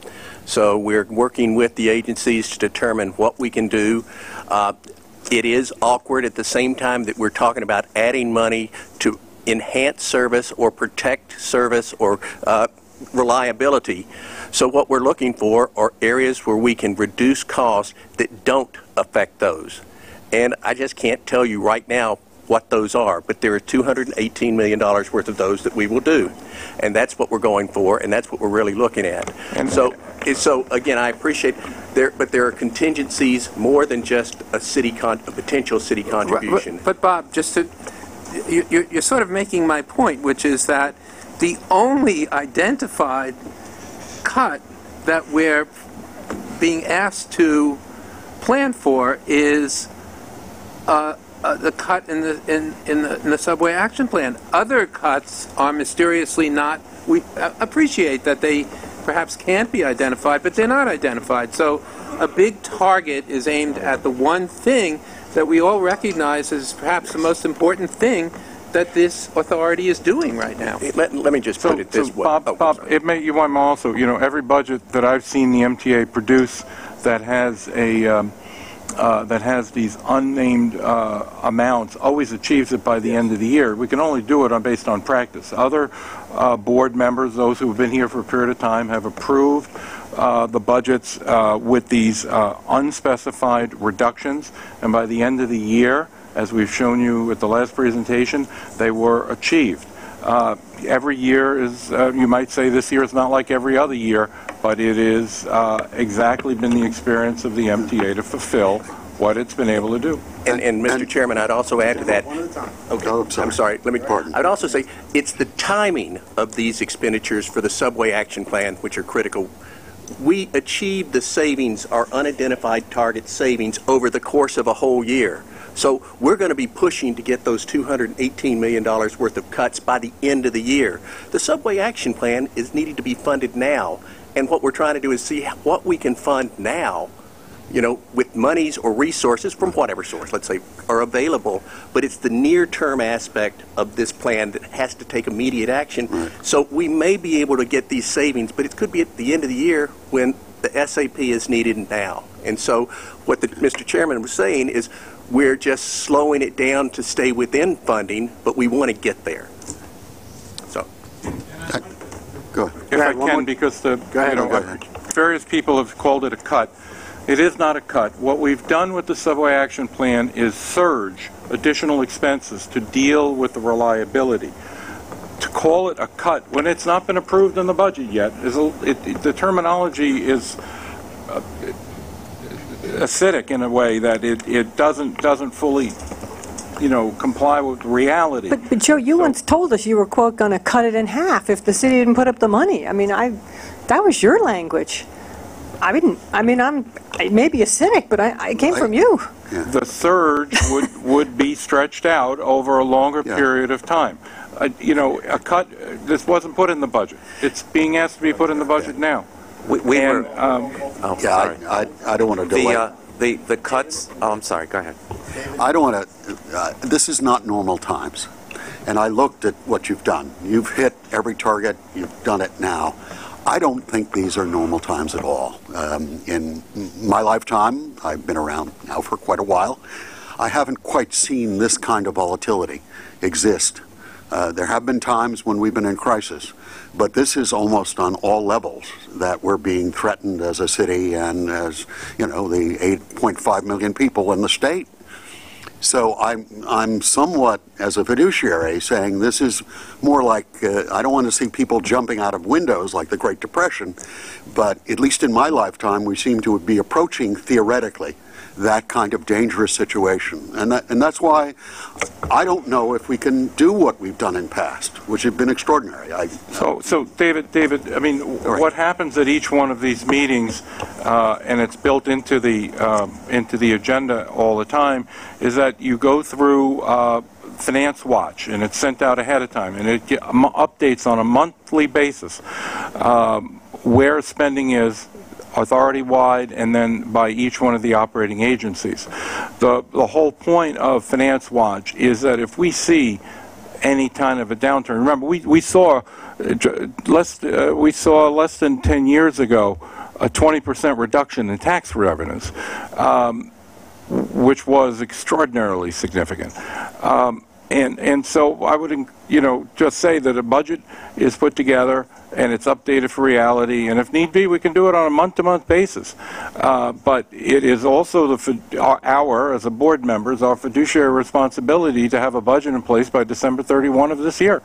So we're working with the agencies to determine what we can do. It is awkward at the same time that we're talking about adding money to enhance service or protect service or reliability. So what we're looking for are areas where we can reduce costs that don't affect those. And I just can't tell you right now what those are, but there are $218 million worth of those that we will do. And that's what we're going for, and that's what we're really looking at. And so again, I appreciate but there are contingencies more than just a potential city contribution. But Bob, just to, you're sort of making my point, which is that the only identified cut that we're being asked to plan for is the cut in the subway action plan. Other cuts are mysteriously not. We appreciate that they perhaps can't be identified, but they're not identified. So a big target is aimed at the one thing that we all recognize as perhaps the most important thing that this authority is doing right now. Let me just put it this way. Bob, you want also, you know, every budget that I've seen the MTA produce that has a that has these unnamed amounts always achieves it by the end of the year. We can only do it based on practice. Other board members, those who have been here for a period of time, have approved the budgets with these unspecified reductions, and by the end of the year, as we've shown you at the last presentation, they were achieved. Every year is, you might say this year is not like every other year, but it is exactly been the experience of the MTA to fulfill what it's been able to do. And Mr. Chairman, I'd also add to that. Okay, I'm sorry. Let me pardon. I'd also say it's the timing of these expenditures for the subway action plan which are critical. We achieved the savings, our unidentified target savings, over the course of a whole year. So we're going to be pushing to get those $218 million worth of cuts by the end of the year. The subway action plan is needing to be funded now. And what we're trying to do is see what we can fund now, you know, with monies or resources from whatever source, let's say, are available. But it's the near-term aspect of this plan that has to take immediate action. Right. So we may be able to get these savings, but it could be at the end of the year when the SAP is needed now. And so what Mr. Chairman was saying is we're just slowing it down to stay within funding, but we want to get there. So, go ahead. If I can, because various people have called it a cut. It is not a cut. What we've done with the subway action plan is surge additional expenses to deal with the reliability. To call it a cut when it's not been approved in the budget yet, the terminology is acidic in a way that it doesn't fully, comply with reality. But Joe, you once told us you were, quote, going to cut it in half if the city didn't put up the money. I mean, that was your language. I'm maybe a cynic, but it came from you. Yeah. The surge would be stretched out over a longer period of time. A cut, this wasn't put in the budget. It's being asked to be put in the budget now. I don't want to delay. The cuts, I'm sorry, go ahead. I don't want to, this is not normal times. And I looked at what you've done. You've hit every target. You've done it now. I don't think these are normal times at all. In my lifetime, I've been around now for quite a while, I haven't quite seen this kind of volatility exist. There have been times when we've been in crisis, but this is almost on all levels that we're being threatened as a city and as, the 8.5 million people in the state. So I'm somewhat, as a fiduciary, saying this is more like, I don't want to see people jumping out of windows like the Great Depression, but at least in my lifetime, we seem to be approaching, theoretically, that kind of dangerous situation. And that's why I don't know if we can do what we've done in past, which have been extraordinary. So David, I mean, what happens at each one of these meetings, and it's built into the agenda all the time, is that you go through Finance Watch, and it's sent out ahead of time, and it updates on a monthly basis where spending is, authority-wide, and then by each one of the operating agencies. The whole point of Finance Watch is that if we see any kind of a downturn, remember we saw less than 10 years ago a 20% reduction in tax revenues, which was extraordinarily significant. And so I would, just say that a budget is put together and it's updated for reality, and if need be, we can do it on a month-to-month basis. But it is also as a board members, our fiduciary responsibility to have a budget in place by December 31 of this year.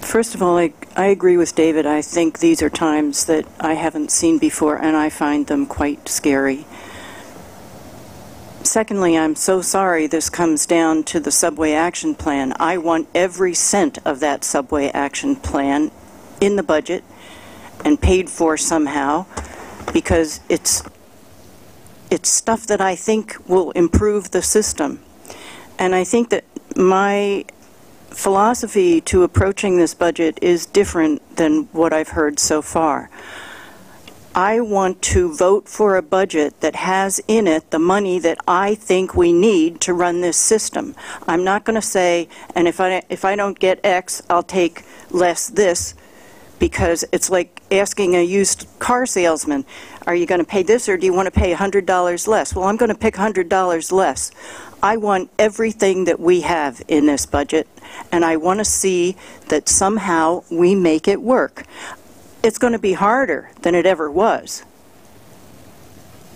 First of all, I agree with David. I think these are times that I haven't seen before, and I find them quite scary. Secondly, I'm so sorry this comes down to the subway action plan. I want every cent of that subway action plan in the budget and paid for somehow, because it's stuff that I think will improve the system. And I think that my philosophy to approaching this budget is different than what I've heard so far. I want to vote for a budget that has in it the money that I think we need to run this system. I'm not going to say, and if I don't get X, I'll take less this, because it's like asking a used car salesman, are you going to pay this or do you want to pay $100 less? Well, I'm going to pick $100 less. I want everything that we have in this budget, and I want to see that somehow we make it work. It's going to be harder than it ever was.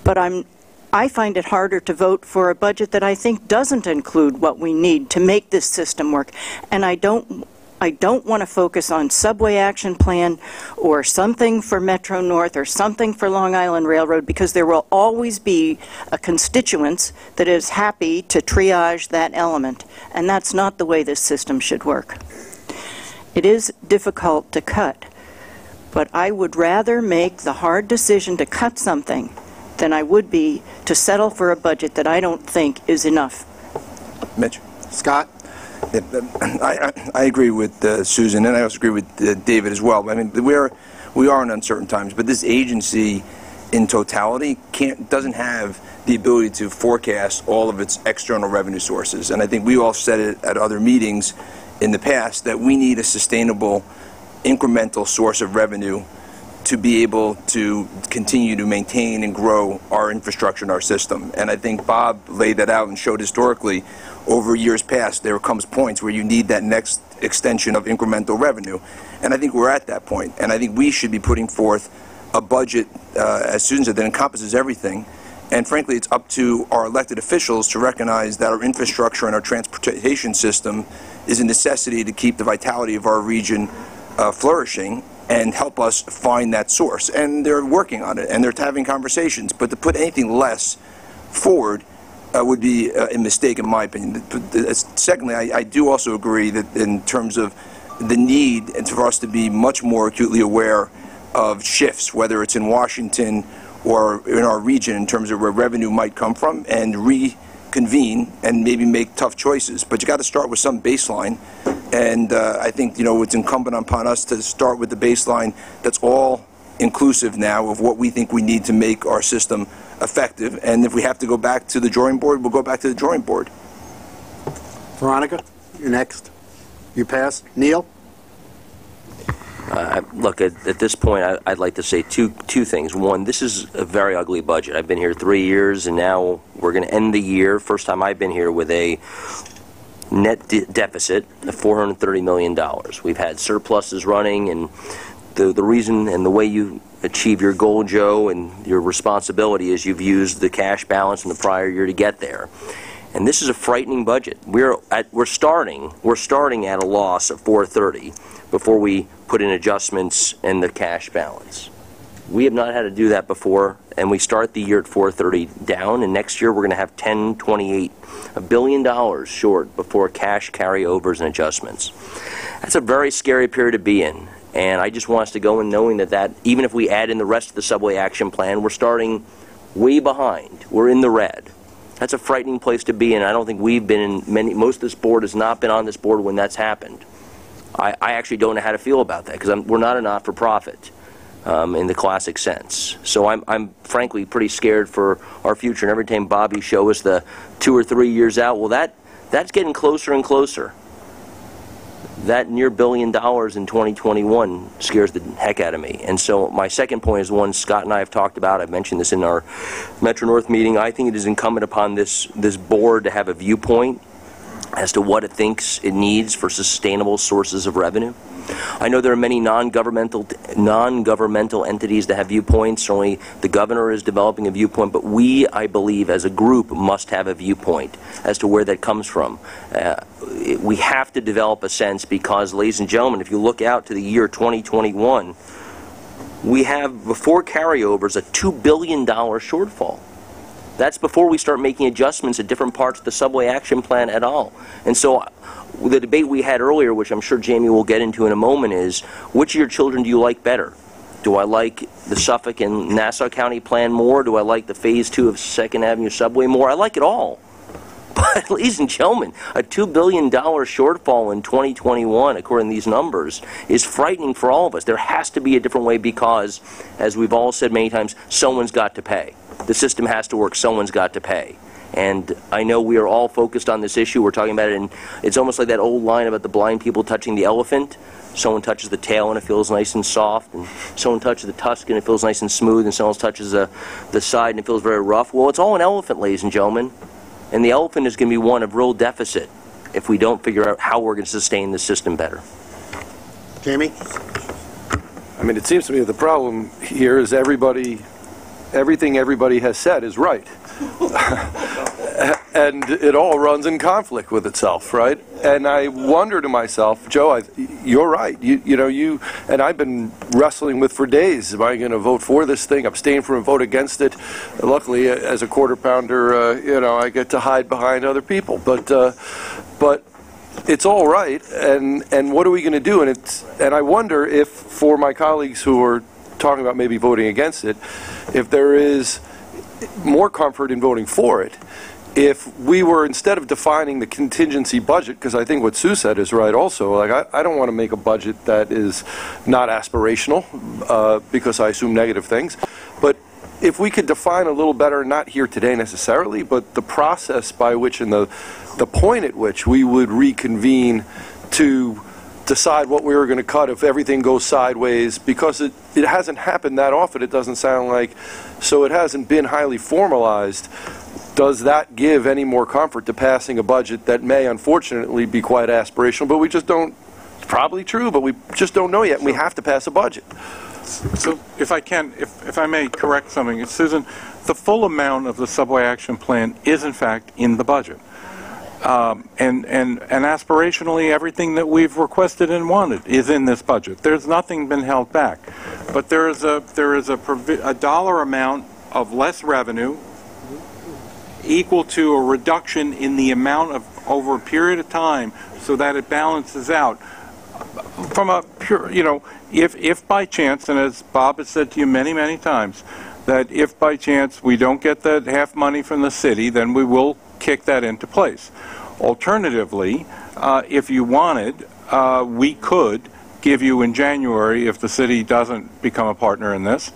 But I find it harder to vote for a budget that I think doesn't include what we need to make this system work. And I don't I don't want to focus on subway action plan or something for Metro North or something for Long Island Railroad, because there will always be a constituent that is happy to triage that element, and that's not the way this system should work. It is difficult to cut, but I would rather make the hard decision to cut something than I would be to settle for a budget that I don't think is enough. Mitch? Scott? I agree with Susan, and I also agree with David as well. I mean, we are in uncertain times, but this agency in totality doesn't have the ability to forecast all of its external revenue sources. And I think we all said it at other meetings in the past that we need a sustainable, incremental source of revenue to be able to continue to maintain and grow our infrastructure and our system. And I think Bob laid that out and showed historically over years past there comes points where you need that next extension of incremental revenue. And I think we're at that point. And I think we should be putting forth a budget, as Susan said, that encompasses everything. And frankly, it's up to our elected officials to recognize that our infrastructure and our transportation system is a necessity to keep the vitality of our region flourishing and help us find that source. And they're working on it, and they're having conversations. But to put anything less forward would be a mistake, in my opinion. Secondly, I do also agree that in terms of the need for us to be much more acutely aware of shifts, whether it's in Washington or in our region, in terms of where revenue might come from, and reconvene and maybe make tough choices. But you got to start with some baseline. And I think, it's incumbent upon us to start with the baseline that's all inclusive now of what we think we need to make our system effective. And if we have to go back to the drawing board, we'll go back to the drawing board. Veronica, you're next. You passed. Neil? Look, at this point, I'd like to say two things. One, this is a very ugly budget. I've been here 3 years, and now we're going to end the year, first time I've been here, with a net deficit of $430 million. We've had surpluses running, and the reason and the way you achieve your goal, Joe, and your responsibility is you've used the cash balance in the prior year to get there. And this is a frightening budget. We're starting at a loss of $430 before we put in adjustments and the cash balance. We have not had to do that before, and we start the year at $430 down, and next year we're going to have $1 billion short before cash carryovers and adjustments. That's a very scary period to be in, and I just want us to go in knowing that even if we add in the rest of the subway action plan, we're starting way behind. We're in the red. That's a frightening place to be in. I don't think we've been in most of this board has not been on this board when that's happened. I actually don't know how to feel about that, because we're not a not-for-profit in the classic sense. So I'm frankly pretty scared for our future. And every time Bobby show us the 2 or 3 years out, well, that's getting closer and closer. That near $1 billion in 2021 scares the heck out of me. And so my second point is one Scott and I have talked about. I've mentioned this in our Metro North meeting. I think it is incumbent upon this board to have a viewpoint as to what it thinks it needs for sustainable sources of revenue. I know there are many non-governmental entities that have viewpoints. Certainly the governor is developing a viewpoint, but we, I believe, as a group, must have a viewpoint as to where that comes from. We have to develop a sense because, ladies and gentlemen, if you look out to the year 2021, we have, before carryovers, a $2 billion shortfall. That's before we start making adjustments at different parts of the subway action plan at all. And so the debate we had earlier, which I'm sure Jamie will get into in a moment, is which of your children do you like better? Do I like the Suffolk and Nassau County plan more? Do I like the Phase 2 of 2nd Avenue subway more? I like it all. But, ladies and gentlemen, a $2 billion shortfall in 2021, according to these numbers, is frightening for all of us. There has to be a different way because, as we've all said many times, someone's got to pay. The system has to work. Someone's got to pay. And I know we are all focused on this issue. We're talking about it, and it's almost like that old line about the blind people touching the elephant. Someone touches the tail and it feels nice and soft, and someone touches the tusk and it feels nice and smooth, and someone else touches the side and it feels very rough. Well, it's all an elephant, ladies and gentlemen. And the elephant is going to be one of real deficit if we don't figure out how we're going to sustain the system better. Jamie? I mean, it seems to me that the problem here is everything everybody has said is right. and it all runs in conflict with itself, right? And I wonder to myself, Joe, you're right. You and I've been wrestling with for days. Am I going to vote for this thing, abstain from a vote against it? Luckily, as a quarter pounder, I get to hide behind other people. But it's all right. And what are we going to do? And I wonder if, for my colleagues who are talking about maybe voting against it, if there is more comfort in voting for it, if we were, instead of defining the contingency budget, because I think what Sue said is right also, like I don't want to make a budget that is not aspirational, because I assume negative things, but if we could define a little better, not here today necessarily, but the process by which and the point at which we would reconvene to decide what we were going to cut if everything goes sideways, because it hasn't happened that often, it doesn't sound like, so it hasn't been highly formalized. Does that give any more comfort to passing a budget that may unfortunately be quite aspirational, but we just don't, it's probably true, but we just don't know yet, and we have to pass a budget. So if I can, if I may correct something, Susan, the full amount of the subway action plan is in fact in the budget. And aspirationally, everything that we've requested and wanted is in this budget. There's nothing been held back, but there is a dollar amount of less revenue equal to a reduction in the amount of over a period of time, so that it balances out. From a pure, if by chance, and as Bob has said to you many, many times, that if by chance we don't get that half money from the city, then we will kick that into place. Alternatively, if you wanted, we could give you in January, if the city doesn't become a partner in this,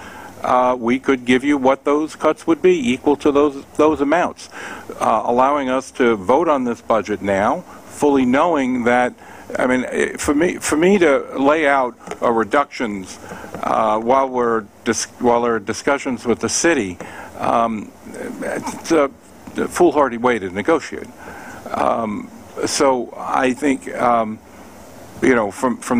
we could give you what those cuts would be, equal to those amounts, allowing us to vote on this budget now, fully knowing that, I mean, for me to lay out reductions while there are discussions with the city, it's a foolhardy way to negotiate. So I think, from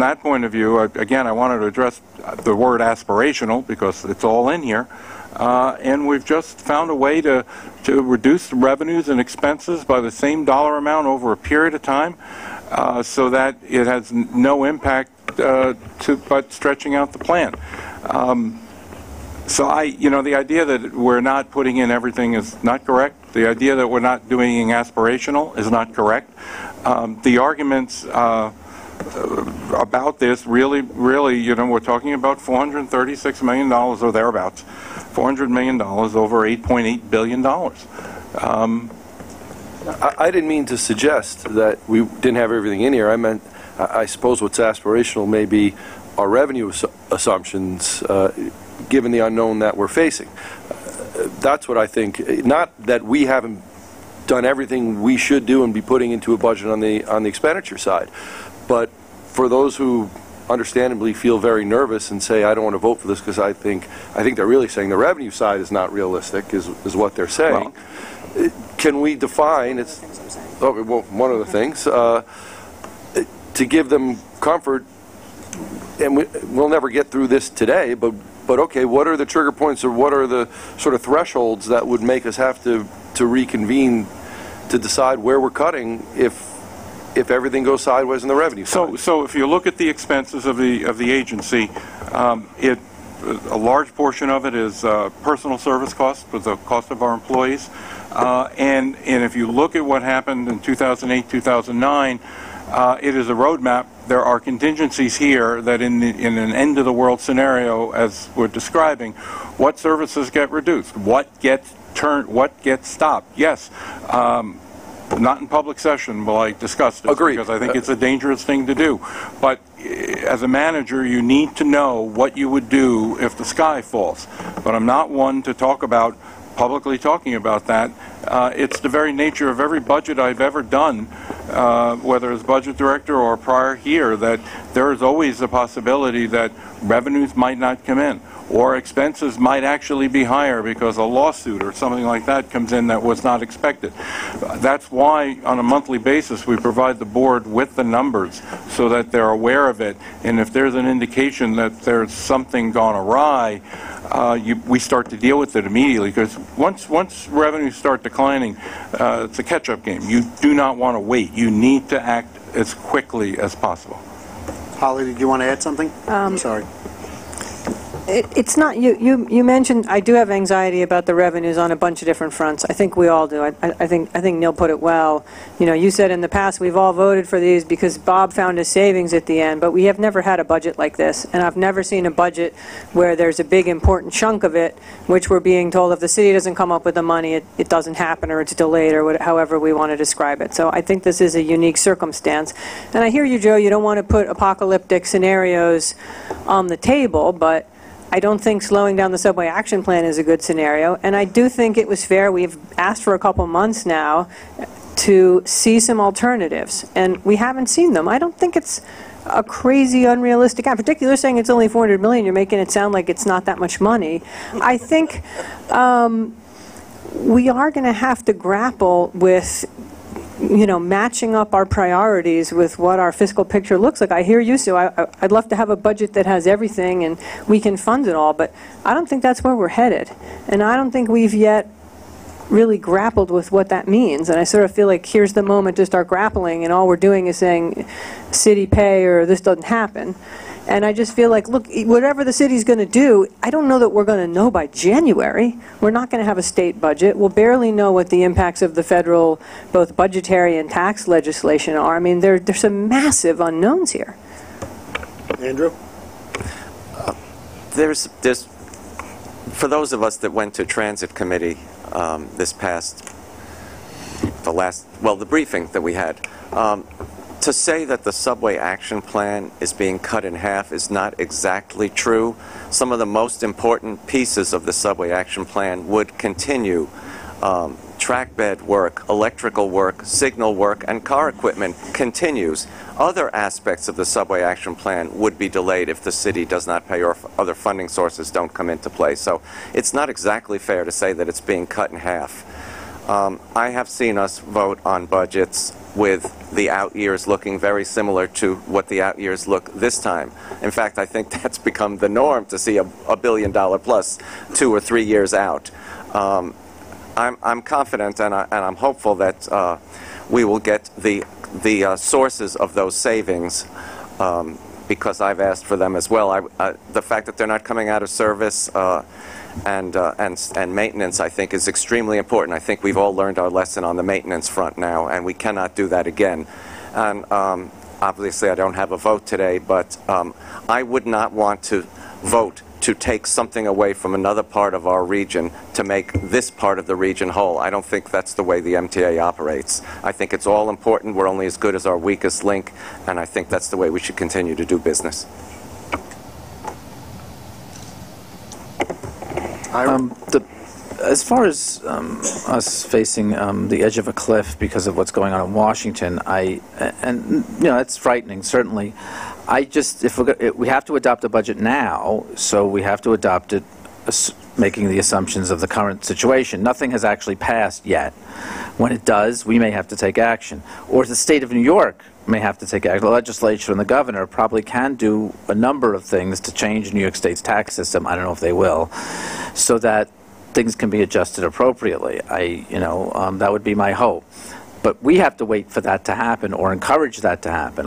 that point of view, again, I wanted to address the word aspirational because it's all in here, and we've just found a way to reduce the revenues and expenses by the same dollar amount over a period of time, so that it has no impact but stretching out the plan. So the idea that we're not putting in everything is not correct. The idea that we're not doing aspirational is not correct. The arguments about this really, we're talking about $436 million or thereabouts, $400 million over $8.8 billion. I didn't mean to suggest that we didn't have everything in here. I meant, I suppose what's aspirational may be our revenue assumptions, given the unknown that we're facing. That's what I think. Not that we haven't done everything we should do and be putting into a budget on the expenditure side, but for those who understandably feel very nervous and say, I don't want to vote for this because I think they're really saying the revenue side is not realistic, is what they're saying. Well, can we define, one of the things, to give them comfort, and we'll never get through this today, but okay, what are the trigger points, or what are the sort of thresholds that would make us have to reconvene to decide where we're cutting if everything goes sideways in the revenue side? So if you look at the expenses of the agency, a large portion of it is personal service costs, with the cost of our employees, and if you look at what happened in 2008, 2009, it is a roadmap. There are contingencies here that in an end-of-the-world scenario, as we're describing, what services get reduced, what gets stopped. Yes, not in public session will I discuss this. Agreed. Because I think it's a dangerous thing to do. But as a manager, you need to know what you would do if the sky falls. But I'm not one to talk about publicly talking about that. It's the very nature of every budget I've ever done, whether as budget director or prior here, that there is always a possibility that revenues might not come in, or expenses might actually be higher because a lawsuit or something like that comes in that was not expected. That's why on a monthly basis we provide the board with the numbers so that they're aware of it, and if there's an indication that there's something gone awry, we start to deal with it immediately, because once revenues start declining, it's a catch-up game. You do not want to wait. You need to act as quickly as possible. Holly, did you want to add something? I'm sorry. It's not, you mentioned, I do have anxiety about the revenues on a bunch of different fronts. I think we all do. I think Neil put it well. You know, you said in the past we've all voted for these because Bob found his savings at the end, but we have never had a budget like this, and I've never seen a budget where there's a big important chunk of it which we're being told if the city doesn't come up with the money, it doesn't happen, or it's delayed, or however we want to describe it. So I think this is a unique circumstance. And I hear you, Joe, you don't want to put apocalyptic scenarios on the table, but I don't think slowing down the subway action plan is a good scenario, and I do think it was fair. We've asked for a couple months now to see some alternatives, and we haven't seen them. I don't think it's a crazy, unrealistic, particularly saying it's only $400 million. You're making it sound like it's not that much money. I think we are going to have to grapple with, you know, matching up our priorities with what our fiscal picture looks like. I hear you, Sue. I'd love to have a budget that has everything and we can fund it all, but I don't think that's where we're headed. And I don't think we've yet really grappled with what that means. And I sort of feel like here's the moment to start grappling, and all we're doing is saying, city pay or this doesn't happen. And I just feel like, look, whatever the city's going to do, I don't know that we're going to know by January. We're not going to have a state budget. We'll barely know what the impacts of the federal, both budgetary and tax legislation are. I mean, there's some massive unknowns here. Andrew? There's for those of us that went to Transit Committee this past, the briefing that we had, to say that the subway action plan is being cut in half is not exactly true. Some of the most important pieces of the subway action plan would continue. Track bed work, electrical work, signal work, and car equipment continues. Other aspects of the subway action plan would be delayed if the city does not pay or if other funding sources don't come into play. So it's not exactly fair to say that it's being cut in half. I have seen us vote on budgets with the out years looking very similar to what the out years look this time. In fact, I think that's become the norm, to see a $1 billion plus 2 or 3 years out. I'm confident and I'm hopeful that we will get the sources of those savings, because I've asked for them as well. The fact that they're not coming out of service and maintenance, I think, is extremely important. I think we've all learned our lesson on the maintenance front now, and we cannot do that again. And obviously, I don't have a vote today, but I would not want to vote to take something away from another part of our region to make this part of the region whole. I don't think that's the way the MTA operates. I think it's all important. We're only as good as our weakest link, and I think that's the way we should continue to do business. As far as us facing the edge of a cliff because of what's going on in Washington, and you know, it's frightening, certainly. If we have to adopt a budget now, so we have to adopt it making the assumptions of the current situation. Nothing has actually passed yet. When it does, we may have to take action. Or the state of New York may have to take action. The legislature and the governor probably can do a number of things to change New York State's tax system. I don't know if they will, so that things can be adjusted appropriately. That would be my hope. But we have to wait for that to happen or encourage that to happen.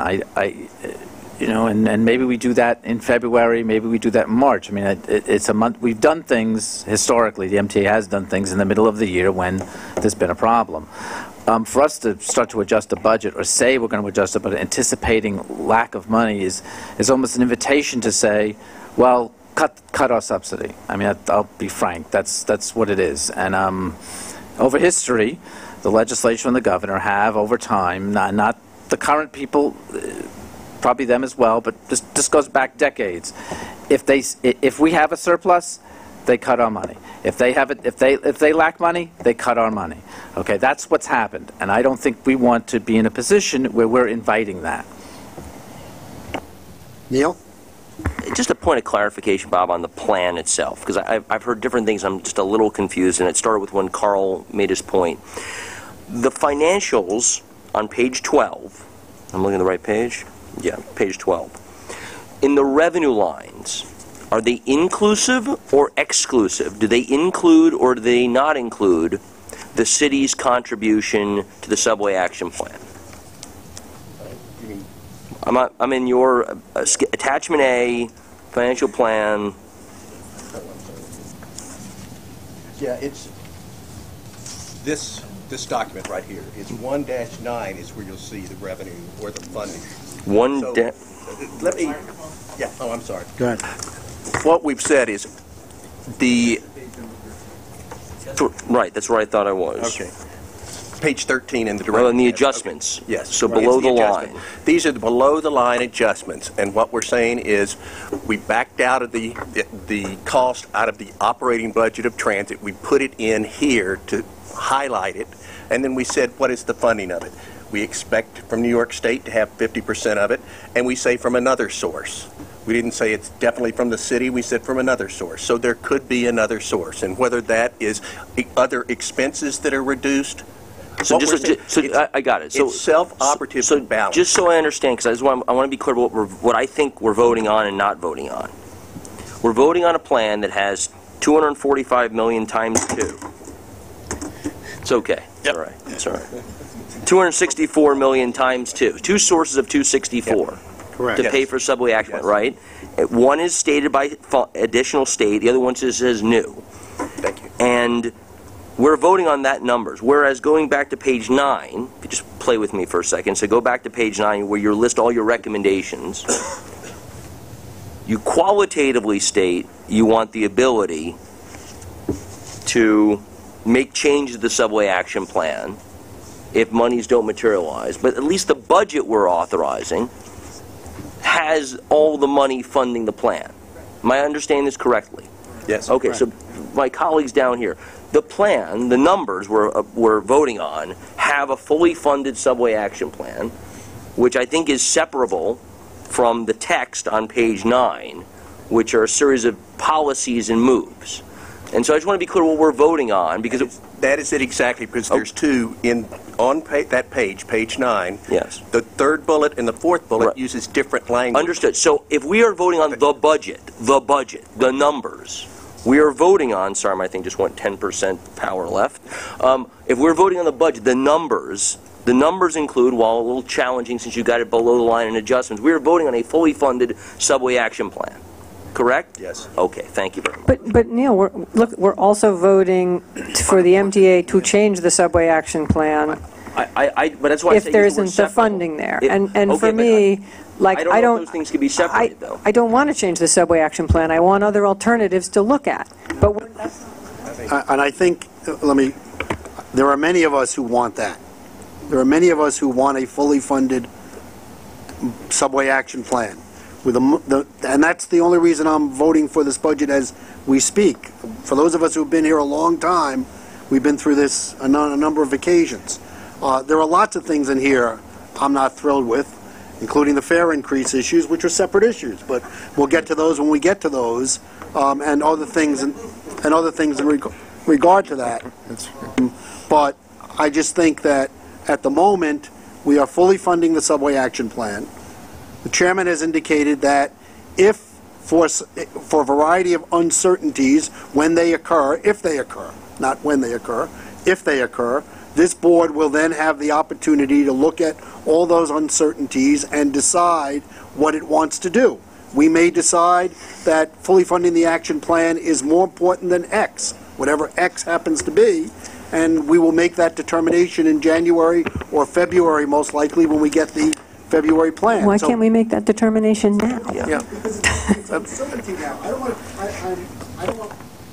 And maybe we do that in February, maybe we do that in March. I mean, it's a month. We've done things historically. The MTA has done things in the middle of the year when there's been a problem. For us to start to adjust a budget or say we're going to adjust it, but anticipating lack of money is almost an invitation to say, well, cut our subsidy. I mean, I'll be frank. That's what it is. And over history, the legislature and the governor have, over time, not the current people, probably them as well, but this goes back decades. If we have a surplus, they cut our money. If they lack money, they cut our money. Okay, that's what's happened, and I don't think we want to be in a position where we're inviting that. Neil? Just a point of clarification, Bob, on the plan itself, because I've heard different things. I'm just a little confused, and it started with when Carl made his point. The financials on page 12, I'm looking at the right page? Yeah, page 12. In the revenue lines, are they inclusive or exclusive? Do they include or do they not include the city's contribution to the subway action plan? I'm in your attachment A, financial plan. Yeah, it's this document right here. It's 1-9 is where you'll see the revenue or the funding. Let me. Yeah. Oh, I'm sorry. Go ahead. What we've said is the. Right. That's where I thought I was. Okay. Page 13 in the direction. Oh, and the adjustments. Okay. Yes. So right. below the line. These are the below the line adjustments, and what we're saying is we backed out of the cost out of the operating budget of transit. We put it in here to highlight it, and then we said, what is the funding of it? We expect from New York State to have 50% of it, and we say from another source. We didn't say it's definitely from the city, we said from another source. So there could be another source, and whether that is other expenses that are reduced. So I got it. So it's self-operative balance. Just so I understand, because I want to be clear about what I think we're voting on and not voting on. We're voting on a plan that has 245 million times 2. It's okay. Yep. All right. It's all right. 264 million times 2. Two sources of 264. Yep. Correct. To pay for subway action, right? One is stated by additional state. The other one says new. Thank you. And we're voting on that numbers. Whereas going back to page 9, if you just play with me for a second, so go back to page 9 where you list all your recommendations. You qualitatively state you want the ability to make changes to the subway action plan if monies don't materialize. But at least the budget we're authorizing has all the money funding the plan. Am I understanding this correctly? Yes. Okay, so my colleagues down here, the plan, the numbers we're voting on, have a fully funded subway action plan, which I think is separable from the text on page 9, which are a series of policies and moves. And so I just want to be clear what we're voting on, because that is it exactly, because there's two on that page, page 9. Yes. The third bullet and the fourth bullet uses different language. Understood. So if we are voting on the budget, the numbers, we are voting on, sorry, my thing just went 10% power left. If we're voting on the budget, the numbers include, while a little challenging since you got it below the line in adjustments, we are voting on a fully funded subway action plan. Correct? Yes. Okay, thank you very much. But Neil, we're also voting for the MTA to change the subway action plan. But that's why I if say there these were isn't the separable. funding there, and okay, for me, like I don't know if those things can be separated though. I don't want to change the subway action plan. I want other alternatives to look at. But and I think, there are many of us who want that. There are many of us who want a fully funded subway action plan. And that's the only reason I'm voting for this budget as we speak. For those of us who've been here a long time, we've been through this on a number of occasions. There are lots of things in here I'm not thrilled with, including the fare increase issues, which are separate issues. But we'll get to those when we get to those, and other things in regard to that. But I just think that at the moment we are fully funding the subway action plan. The chairman has indicated that if for a variety of uncertainties when they occur, if they occur, not when they occur, if they occur, this board will then have the opportunity to look at all those uncertainties and decide what it wants to do. We may decide that fully funding the action plan is more important than X, whatever X happens to be, and we will make that determination in January or February, most likely, when we get the February plan. why can't we make that determination now? Yeah. Certainty now. I don't want,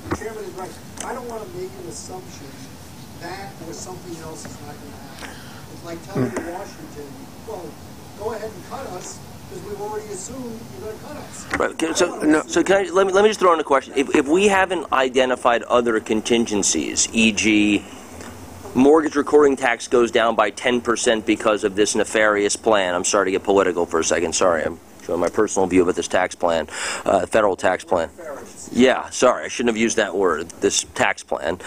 the chairman is right. I don't want to make an assumption that or something else is not going to happen. It's like telling Washington, well, go ahead and cut us, because we've already assumed you're going to cut us. Right. So can let me just throw in a question. If we haven't identified other contingencies, e.g., mortgage recording tax goes down by 10% because of this nefarious plan. I'm sorry to get political for a second. Sorry, showing my personal view of this tax plan, federal tax plan. Yeah, sorry, I shouldn't have used that word, this tax plan.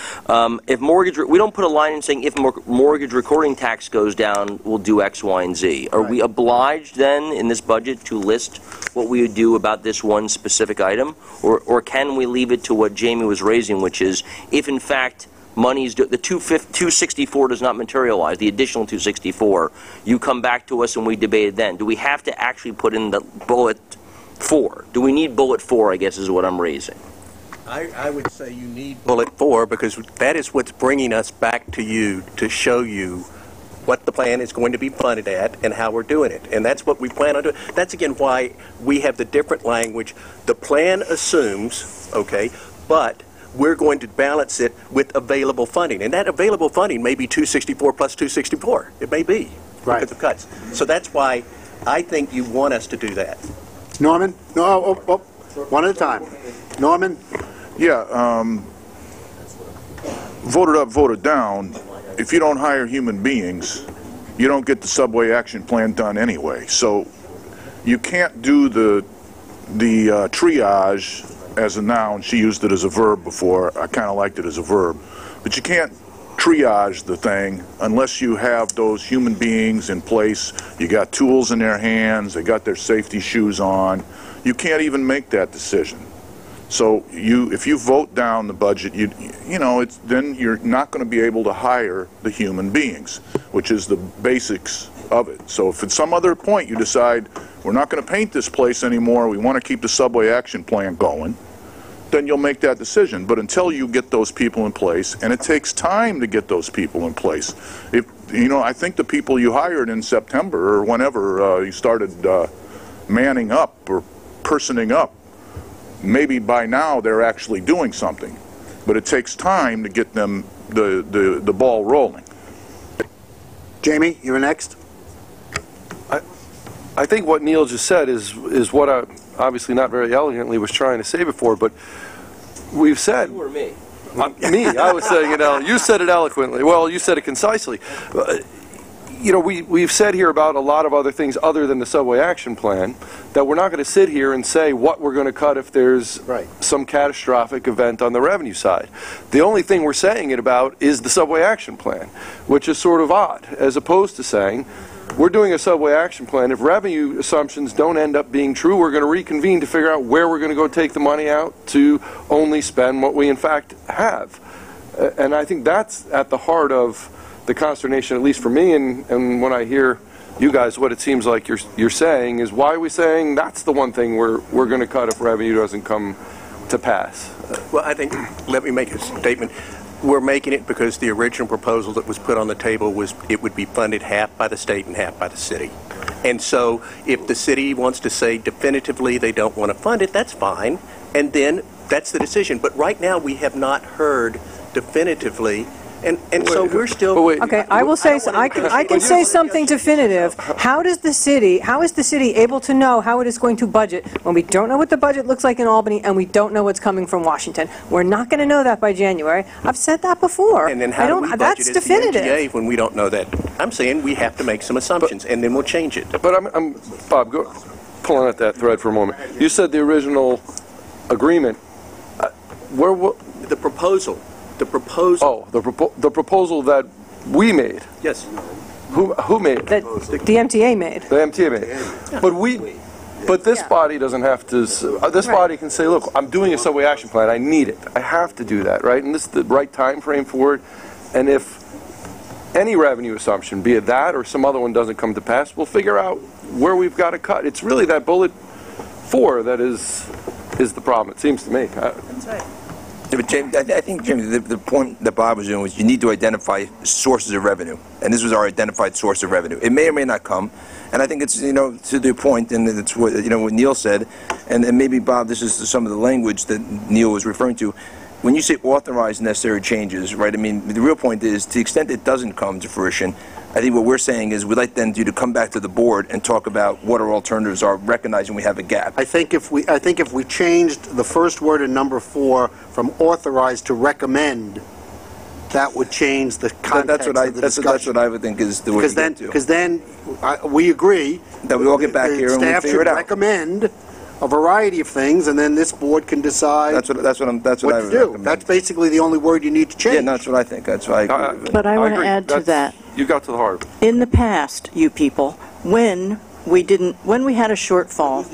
If mortgage, we don't put a line in saying if mortgage recording tax goes down, we'll do X, Y, and Z. Are we obliged then in this budget to list what we would do about this one specific item? Or can we leave it to what Jamie was raising, which is if in fact money's, the 264 does not materialize, the additional 264, you come back to us and we debate it then. Do we have to actually put in the bullet 4? Do we need bullet 4, I guess, is what I'm raising. I would say you need bullet 4 because that is what's bringing us back to you to show you what the plan is going to be funded at and how we're doing it. And that's what we plan on doing. That's, again, why we have the different language. The plan assumes, okay, but we're going to balance it with available funding. And that available funding may be 264 plus 264. It may be because of cuts. So that's why I think you want us to do that. Norman? No, one at a time. Norman? Yeah, voted up, voted down. If you don't hire human beings, you don't get the subway action plan done anyway. So you can't do the triage as a noun. She used it as a verb before. I kind of liked it as a verb. But you can't triage the thing unless you have those human beings in place. You got tools in their hands. They got their safety shoes on. You can't even make that decision. So if you vote down the budget, then you're not going to be able to hire the human beings, which is the basics of it. So if at some other point you decide we're not going to paint this place anymore, we want to keep the subway action plan going, then you'll make that decision. But until you get those people in place, and it takes time to get those people in place. I think the people you hired in September or whenever you started manning up or personing up, maybe by now they're actually doing something. But it takes time to get them the ball rolling. Jamie, you're next. I think what Neil just said is what I obviously not very elegantly was trying to say before, but we've said. You or me? Me, I was saying it. You said it eloquently. Well, you said it concisely. We've said here about a lot of other things other than the subway action plan that we're not going to sit here and say what we're going to cut if there's some catastrophic event on the revenue side. The only thing we're saying it about is the subway action plan, which is sort of odd, as opposed to saying we're doing a subway action plan. If revenue assumptions don't end up being true, we're going to reconvene to figure out where we're going to go take the money out to only spend what we in fact have. And I think that's at the heart of the consternation, at least for me, and when I hear you guys, what it seems like you're saying is, why are we saying that's the one thing we're going to cut if revenue doesn't come to pass? Well, I think, let me make a statement. We're making it because the original proposal that was put on the table was it would be funded half by the state and half by the city. And so if the city wants to say definitively they don't want to fund it, that's fine. And then that's the decision. But right now we have not heard definitively. And so we're still. Okay, I will say. I can say something definitive. How is the city able to know how it is going to budget when we don't know what the budget looks like in Albany and we don't know what's coming from Washington? We're not going to know that by January. I've said that before. And then how do we budget that's as definitive. the MTA when we don't know that? I'm saying we have to make some assumptions and then we'll change it. But I'm Bob, pulling at that thread for a moment. You said the original agreement. The proposal. The proposal. Oh, the proposal that we made. Yes. Who made it? That the MTA made. The MTA made it. But this body doesn't have to. This body can say, look, I'm doing a subway action plan. I need it. I have to do that, right? And this is the right time frame for it. And if any revenue assumption, be it that or some other one, doesn't come to pass, we'll figure out where we've got to cut. It's really that bullet 4 that is the problem. It seems to me. That's right. Yeah, but James, I think, James, the point that Bob was doing was you need to identify sources of revenue, and this was our identified source of revenue. It may or may not come, and I think it's, to the point, and it's what, what Neil said, and maybe, Bob, this is some of the language that Neil was referring to. When you say authorize necessary changes, right, I mean, the real point is, to the extent it doesn't come to fruition, I think what we're saying is we'd like then you to come back to the board and talk about what our alternatives are, recognizing we have a gap. I think if we changed the first word in number 4 from authorize to recommend, that would change the context of the discussion. That's what I would think is the way to get to. Because then we agree that we all get back here and we Staff figure should it out. recommend a variety of things, and then this board can decide That's what I what would to do. recommend. That's basically the only word you need to change. Yeah, that's what I think. That's why I agree with it. But I want to add to that. You got to the heart of it. In the past, you people, when we had a shortfall,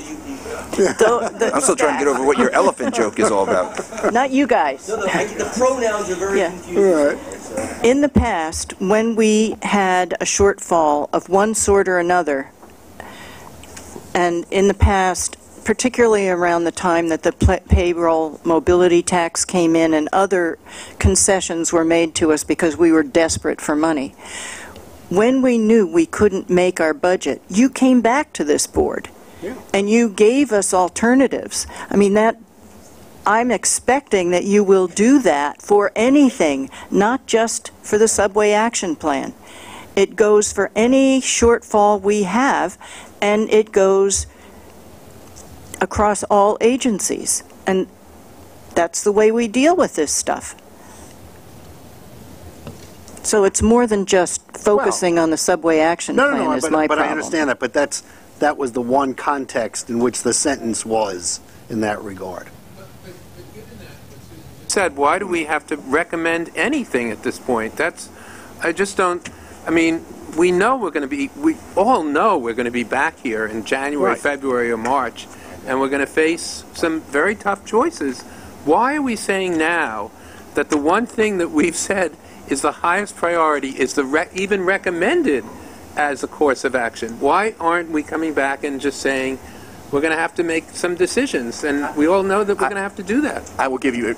I'm still trying to get over what your elephant joke is all about. not you guys. The pronouns are very confusing. Right. In the past, when we had a shortfall of one sort or another, and in the past, particularly around the time that the payroll mobility tax came in and other concessions were made to us because we were desperate for money, when we knew we couldn't make our budget, you came back to this board and you gave us alternatives. I mean, I'm expecting that you will do that for anything, not just for the subway action plan. It goes for any shortfall we have, and it goes across all agencies. And that's the way we deal with this stuff. So it's more than just focusing on the subway action plan is my but problem. I understand that, but that was the one context in which the sentence was in that regard. Said, why do we have to recommend anything at this point? I just don't, I mean, we all know we're going to be back here in January, February, or March, and we're going to face some very tough choices. Why are we saying now that the one thing that we've said is the highest priority is even recommended as a course of action? Why aren't we coming back and just saying we're going to have to make some decisions, and we all know that we're going to have to do that? I will give you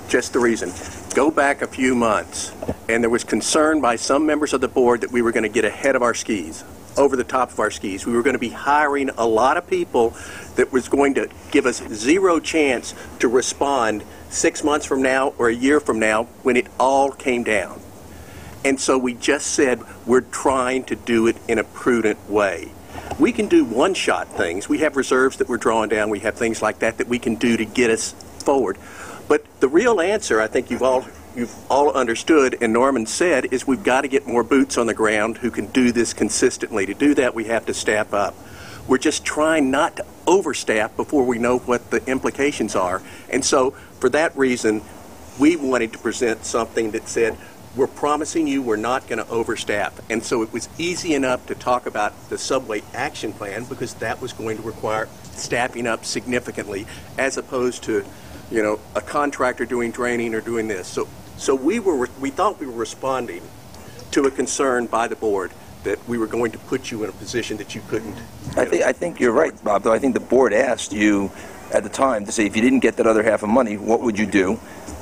just the reason. Go back a few months, and there was concern by some members of the board that we were going to get ahead of our skis, over the top of our skis. We were going to be hiring a lot of people that was going to give us zero chance to respond 6 months from now or a year from now when it all came down. And so we just said we're trying to do it in a prudent way. We can do one-shot things. We have reserves that we're drawing down. We have things like that we can do to get us forward. But the real answer, I think you've all understood, and Norman said, is we've got to get more boots on the ground who can do this consistently. To do that, we have to staff up. We're just trying not to overstaff before we know what the implications are. And so, for that reason, we wanted to present something that said, we're promising you we're not going to overstaff. And so it was easy enough to talk about the subway action plan because that was going to require staffing up significantly as opposed to, a contractor doing draining or doing this. So we thought we were responding to a concern by the board that we were going to put you in a position that you couldn't. I think you're right, Bob, though. I think the board asked you at the time to say if you didn't get that other half of money, what would you do?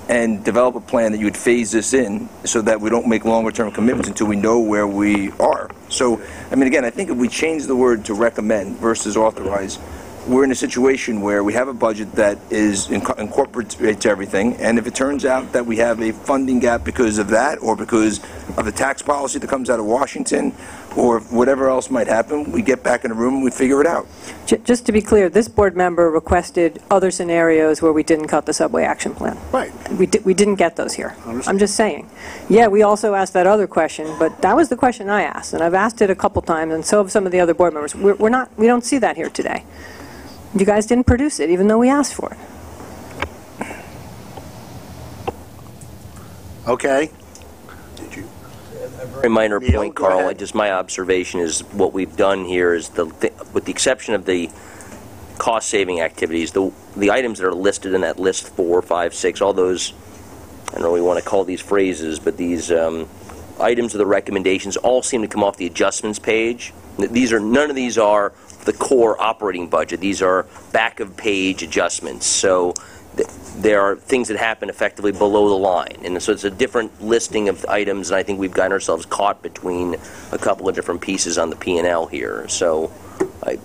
And develop a plan that you would phase this in so that we don't make longer-term commitments until we know where we are. So, I mean, again, I think if we change the word to recommend versus authorize, we're in a situation where we have a budget that incorporates everything, and if it turns out that we have a funding gap because of that or because of the tax policy that comes out of Washington or whatever else might happen, we get back in the room and we figure it out. Just to be clear, this board member requested other scenarios where we didn't cut the subway action plan. Right. We didn't get those here. I'm just saying. Yeah, we also asked that other question, but that was the question I asked, and I've asked it a couple times, and so have some of the other board members. We don't see that here today. You guys didn't produce it, even though we asked for it. Okay. A very minor point, Carl. Just my observation is what we've done here is, with the exception of the cost-saving activities, the items that are listed in that list 4, 5, 6, all those, I don't know what we want to call these phrases, but these items of the recommendations all seem to come off the adjustments page. None of these are the core operating budget. These are back-of-page adjustments. So there are things that happen effectively below the line. And so it's a different listing of items, and I think we've gotten ourselves caught between a couple of different pieces on the P&L here. So it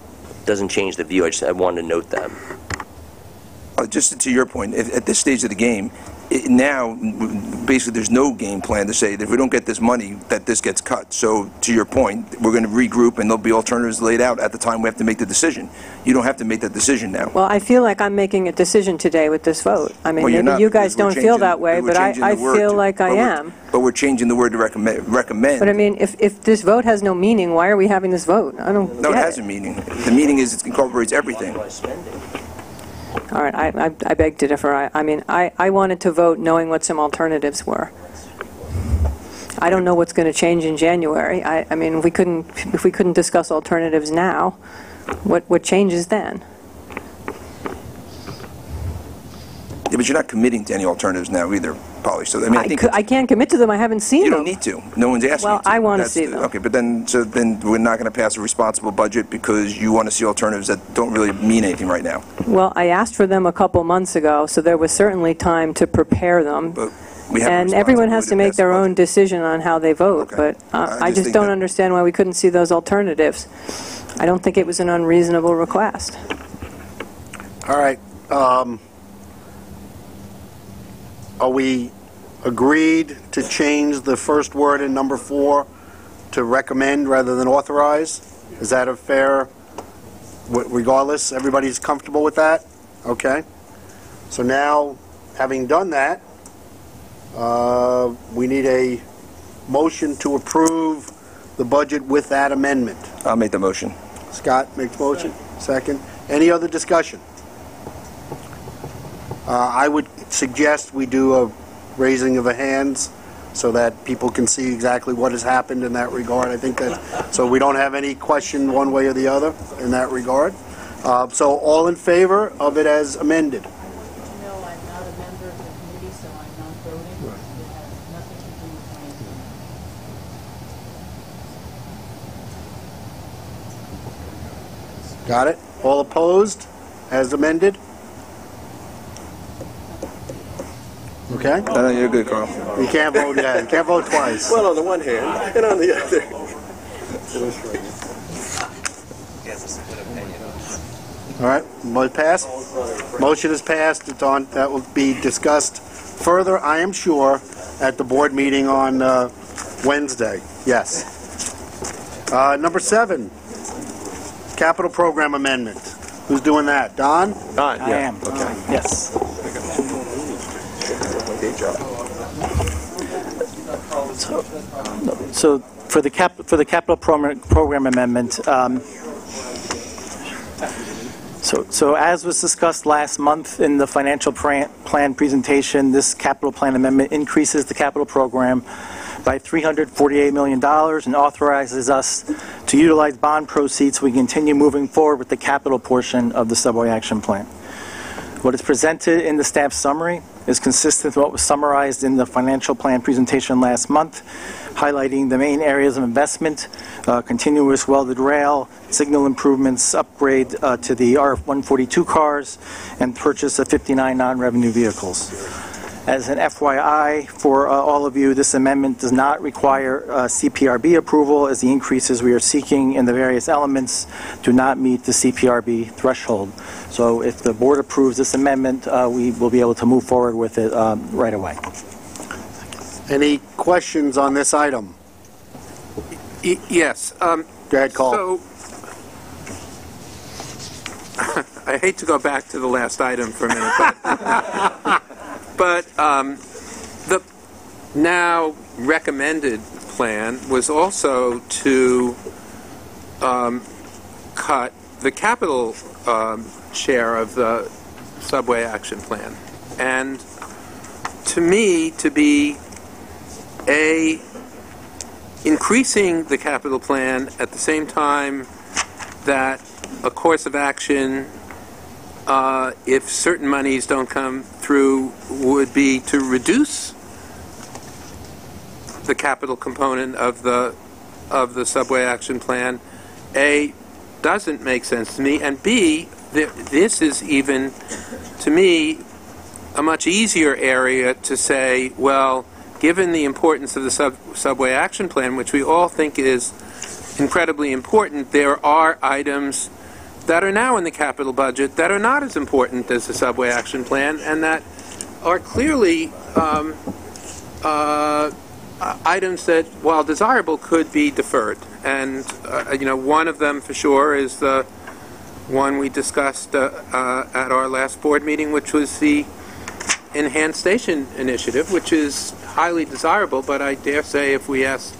doesn't change the view. I wanted to note that. Just to your point, at this stage of the game, now, basically, there's no game plan to say that if we don't get this money, that this gets cut. So, to your point, we're going to regroup, and there'll be alternatives laid out at the time we have to make the decision. You don't have to make that decision now. Well, I feel like I'm making a decision today with this vote. I mean, Well, you're maybe not, you guys because we're don't feel changing- that way, we're but changing I the word feel to- like I but we're- am. But we're changing the word to recommend. But I mean, if this vote has no meaning, why are we having this vote? I don't No, it get has a meaning. The meaning is it incorporates everything. All right, I beg to differ. I mean, I wanted to vote knowing what some alternatives were. I don't know what's going to change in January. I mean, if we couldn't discuss alternatives now, what changes then? Yeah, but you're not committing to any alternatives now either, Polly. So I mean, I think I can't commit to them. I haven't seen you them. don't need to. No one's asking Well, you to. I want to That's see the- them. Okay, but then we're not going to pass a responsible budget because you want to see alternatives that don't really mean anything right now. Well, I asked for them a couple months ago, so there was certainly time to prepare them. We have a And everyone has responsibility to make their own decision on how they vote. But I just just think don't that- understand why we couldn't see those alternatives. I don't think it was an unreasonable request. All right. Are we agreed to change the first word in number 4 to recommend rather than authorize? Is that a fair, regardless, everybody's comfortable with that? Okay. So now, having done that, we need a motion to approve the budget with that amendment. I'll make the motion. Scott makes motion. Second. Any other discussion? I would suggest we do a raising of the hands so that people can see exactly what has happened in that regard. I think that, so we don't have any question one way or the other in that regard. So all in favor of it as amended? No, I'm not a member of the committee, so I'm not voting. It has nothing to do with my Got it? All opposed as amended? Okay? No, you're good, Carl. You can't vote yet. You can't vote twice. Well, on the one hand, and on the other. All right, passed. Motion is passed. It's on. That will be discussed further, I am sure, at the board meeting on Wednesday. Yes. Number 7, capital program amendment. Who's doing that? Don? Don, I am. Okay. Yes. So for the capital program amendment, so as was discussed last month in the financial plan presentation, this capital plan amendment increases the capital program by $348 million and authorizes us to utilize bond proceeds so we continue moving forward with the capital portion of the subway action plan. What is presented in the staff summary is consistent with what was summarized in the financial plan presentation last month, highlighting the main areas of investment, continuous welded rail, signal improvements, upgrade to the R142 cars, and purchase of 59 non-revenue vehicles. As an FYI for all of you, this amendment does not require CPRB approval, as the increases we are seeking in the various elements do not meet the CPRB threshold. So if the board approves this amendment, we will be able to move forward with it right away. Any questions on this item? Yes. Go ahead, Call. So, I hate to go back to the last item for a minute, but the now recommended plan was also to cut the capital share of the subway action plan. And to me, to be increasing the capital plan at the same time that a course of action, if certain monies don't come through, would be to reduce the capital component of the subway action plan, A, doesn't make sense to me, and B, this is even, to me, a much easier area to say, well, given the importance of the subway action plan, which we all think is incredibly important, there are items that are now in the capital budget that are not as important as the subway action plan and that are clearly items that, while desirable, could be deferred. And, one of them for sure is the one we discussed at our last board meeting, which was the Enhanced Station Initiative, which is highly desirable, but I dare say if we ask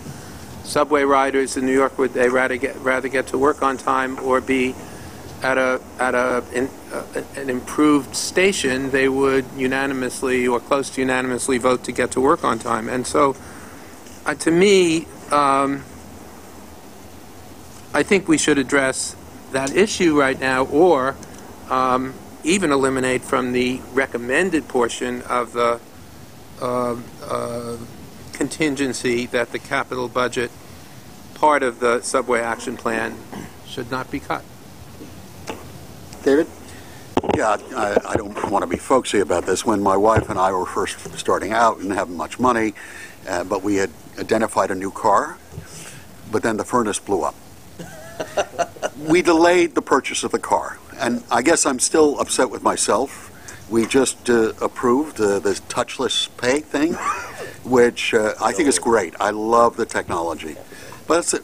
subway riders in New York, would they rather get to work on time or be at an improved station, they would unanimously or close to unanimously vote to get to work on time. And so, to me, I think we should address that issue right now, or even eliminate from the recommended portion of the contingency that the capital budget part of the subway action plan should not be cut. David? Yeah, I don't want to be folksy about this. When my wife and I were first starting out and having much money, but we had identified a new car, but then the furnace blew up. We delayed the purchase of the car, and I guess I'm still upset with myself. We just approved this touchless pay thing, which I think is great. I love the technology. But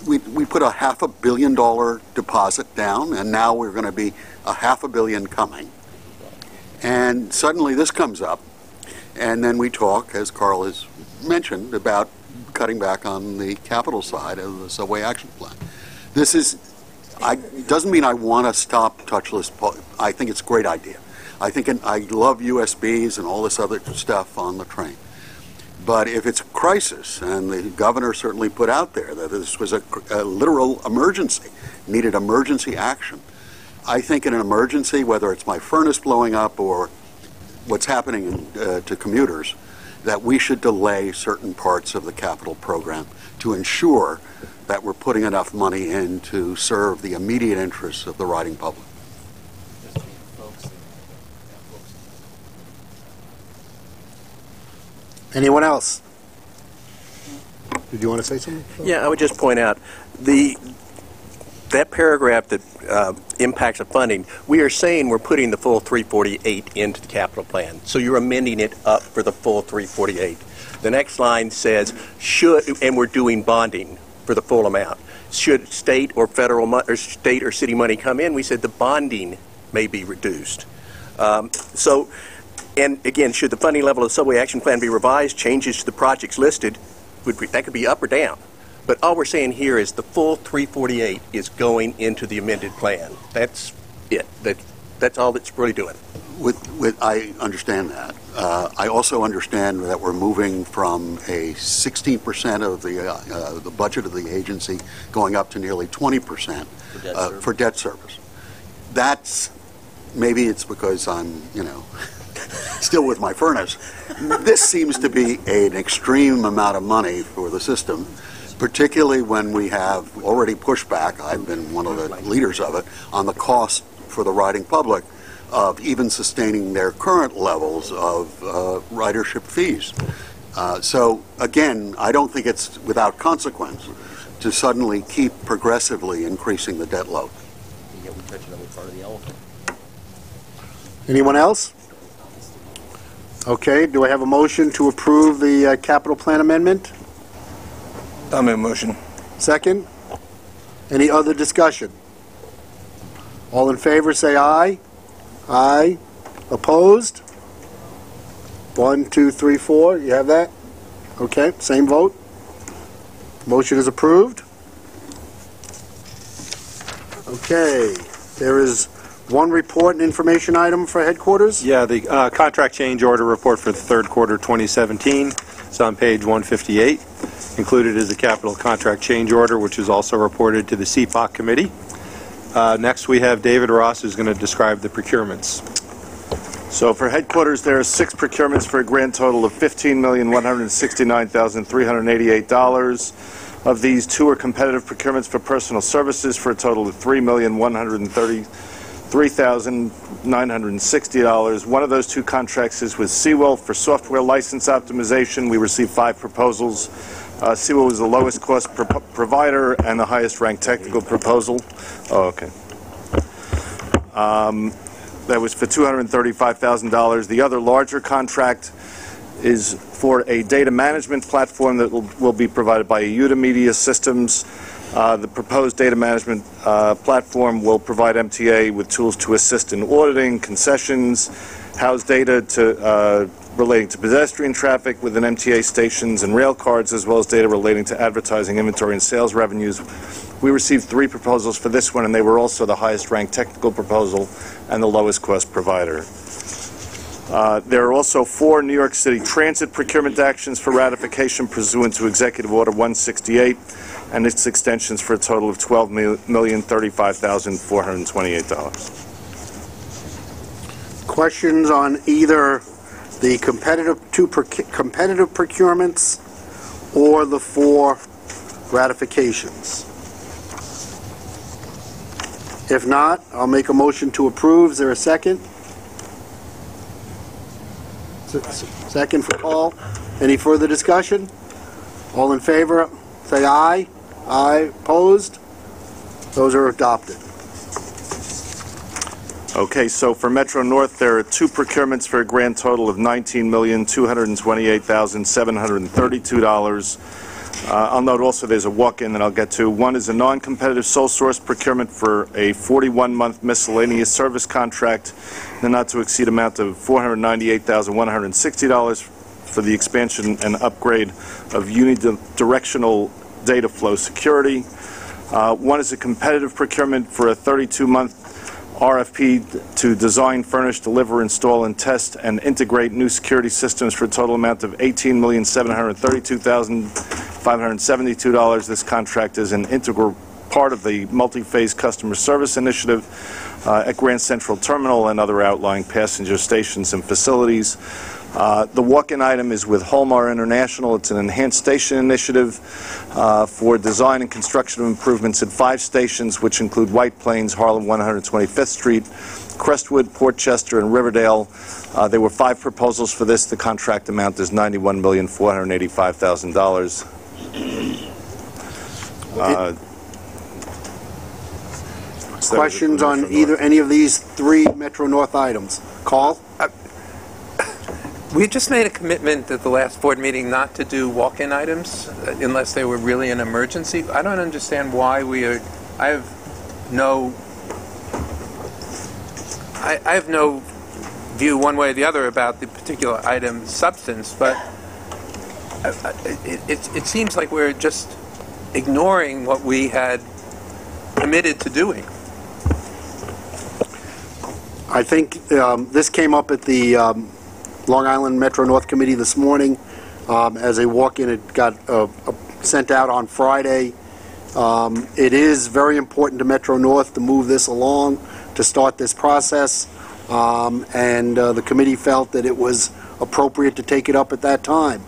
we put a $500 million deposit down, and now we're going to be $500 million coming. And suddenly this comes up, and then we talk, as Carl has mentioned, about cutting back on the capital side of the subway action plan. This is, doesn't mean I want to stop touchless. I think it's a great idea. I love USBs and all this other stuff on the train. But if it's a crisis, and the governor certainly put out there that this was a literal emergency, needed emergency action, I think in an emergency, whether it's my furnace blowing up or what's happening to commuters, that we should delay certain parts of the capital program to ensure that we're putting enough money in to serve the immediate interests of the riding public. Anyone else? Did you want to say something? Yeah, I would just point out that paragraph that impacts the funding, we are saying we're putting the full 348 into the capital plan. So you're amending it up for the full 348. The next line says, and we're doing bonding for the full amount. Should state or federal or state or city money come in, we said the bonding may be reduced. And again, should the funding level of the subway action plan be revised, changes to the projects listed, that could be up or down. But all we're saying here is the full 348 is going into the amended plan. That's it. That's all it's really doing. I understand that. I also understand that we're moving from a 16% of the budget of the agency going up to nearly 20% for debt service. That's, maybe it's because I'm, still with my furnace. This seems to be an extreme amount of money for the system, particularly when we have already pushed back, I've been one of the leaders of it, on the cost for the riding public of even sustaining their current levels of ridership fees. So again, I don't think it's without consequence to suddenly keep progressively increasing the debt load. Anyone else? Okay, do I have a motion to approve the capital plan amendment? I'll make a motion. Second? Any other discussion? All in favor, say aye. Aye. Opposed? 1, 2, 3, 4. You have that? Okay, same vote. Motion is approved. Okay, there is one report and information item for headquarters. Yeah, the contract change order report for the third quarter 2017. It's on page 158. Included is a capital contract change order, which is also reported to the CPOC committee. Next, we have David Ross, who's going to describe the procurements. So for headquarters, there are 6 procurements for a grand total of $15,169,388. Of these, 2 are competitive procurements for personal services for a total of $3,133,960. One of those 2 contracts is with Seawell for software license optimization. We received 5 proposals. Seawell was the lowest cost provider and the highest ranked technical proposal. Oh, okay. That was for $235,000. The other larger contract is for a data management platform that will be provided by Yuta Media Systems. The proposed data management platform will provide MTA with tools to assist in auditing, concessions, house data relating to pedestrian traffic within MTA stations and rail cards, as well as data relating to advertising, inventory, and sales revenues. We received 3 proposals for this one, and they were also the highest ranked technical proposal and the lowest cost provider. There are also 4 New York City Transit procurement actions for ratification pursuant to Executive Order 168 and its extensions for a total of $12,035,428. Questions on either the competitive procurements or the 4 ratifications? If not, I'll make a motion to approve. Is there a second? Second for Paul. Any further discussion? All in favor, say aye. Aye. Opposed? Those are adopted. Okay, so for Metro North, there are 2 procurements for a grand total of $19,228,732. I'll note also there's a walk-in that I'll get to. One is a non-competitive sole source procurement for a 41-month miscellaneous service contract, the not-to-exceed amount of $498,160 for the expansion and upgrade of unidirectional data flow security. One is a competitive procurement for a 32-month RFP to design, furnish, deliver, install, and test and integrate new security systems for a total amount of $18,732,572. This contract is an integral part of the multi-phase customer service initiative at Grand Central Terminal and other outlying passenger stations and facilities. The walk-in item is with Holmar International. It's an enhanced station initiative for design and construction of improvements at 5 stations, which include White Plains, Harlem 125th Street, Crestwood, Portchester, and Riverdale. There were 5 proposals for this. The contract amount is $91,485,000. Questions on any of these 3 Metro North items? Call? We just made a commitment at the last board meeting not to do walk-in items unless they were really an emergency. I don't understand why we are. I have no view one way or the other about the particular item substance, but it seems like we're just ignoring what we had committed to doing. I think this came up at the Long Island Metro North Committee this morning as a walk-in. It got sent out on Friday. It is very important to Metro North to move this along, to start this process, and the committee felt that it was appropriate to take it up at that time.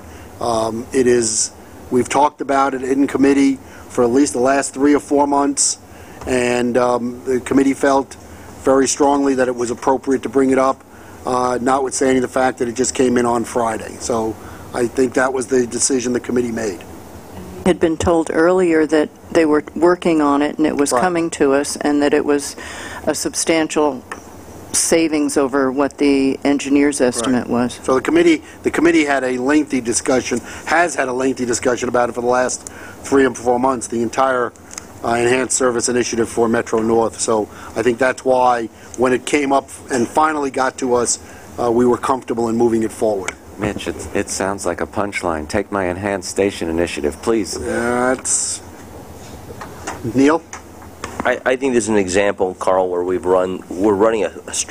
We've talked about it in committee for at least the last 3 or 4 months, and the committee felt very strongly that it was appropriate to bring it up, notwithstanding the fact that it just came in on Friday. So I think that was the decision the committee made. Had been told earlier that they were working on it and it was coming to us, and that it was a substantial savings over what the engineer's estimate was. So the committee had a lengthy discussion, has had a lengthy discussion about it for the last 3 or 4 months, the entire enhanced service initiative for Metro North. So I think that's why when it came up and finally got to us, we were comfortable in moving it forward. Mitch, it sounds like a punchline. Take my enhanced station initiative, please. That's... Neil? I think there's an example, Carl, where we're running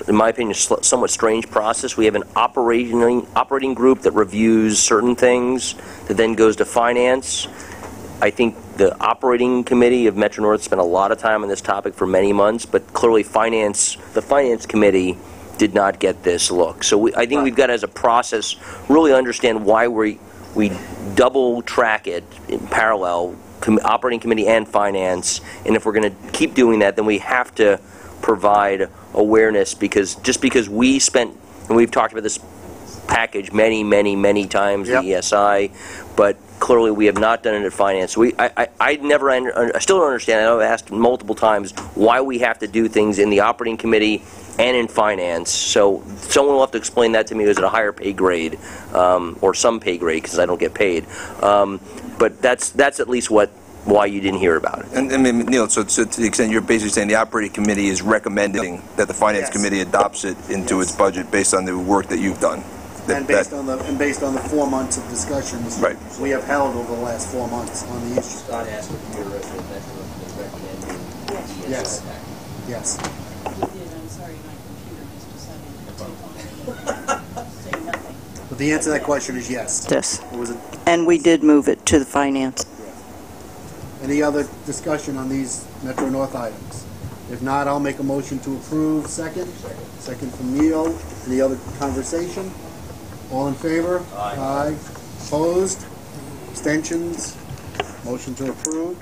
in my opinion, a somewhat strange process. We have an operating group that reviews certain things that then goes to finance. I think the operating committee of Metro North spent a lot of time on this topic for many months, but clearly the finance committee did not get this look. So I think we've got to, as a process, really understand why we double track it in parallel, operating committee and finance, and if we're going to keep doing that, then we have to provide awareness, because just because we spent, and we've talked about this package many times, the ESI, but clearly we have not done it at finance. I still don't understand. I know I've asked multiple times why we have to do things in the operating committee and in finance. So someone will have to explain that to me. Is it a higher pay grade or some pay grade because I don't get paid? But that's at least why you didn't hear about it. And Neil, so to the extent you're basically saying the operating committee is recommending that the finance committee adopts it into its budget based on the work that you've done. And based on the 4 months of discussions we have held over the last 4 months on the issue. Scott asked if your recommending Yes. Yes. I'm sorry, my computer just decided to say nothing. But the answer to that question is yes. This. Or was it? And we did move it to the finance. Any other discussion on these Metro North items? If not, I'll make a motion to approve. Second? Second from Neil. Any other conversation? All in favor? Aye. Aye. Opposed? Abstentions? Motion to approve.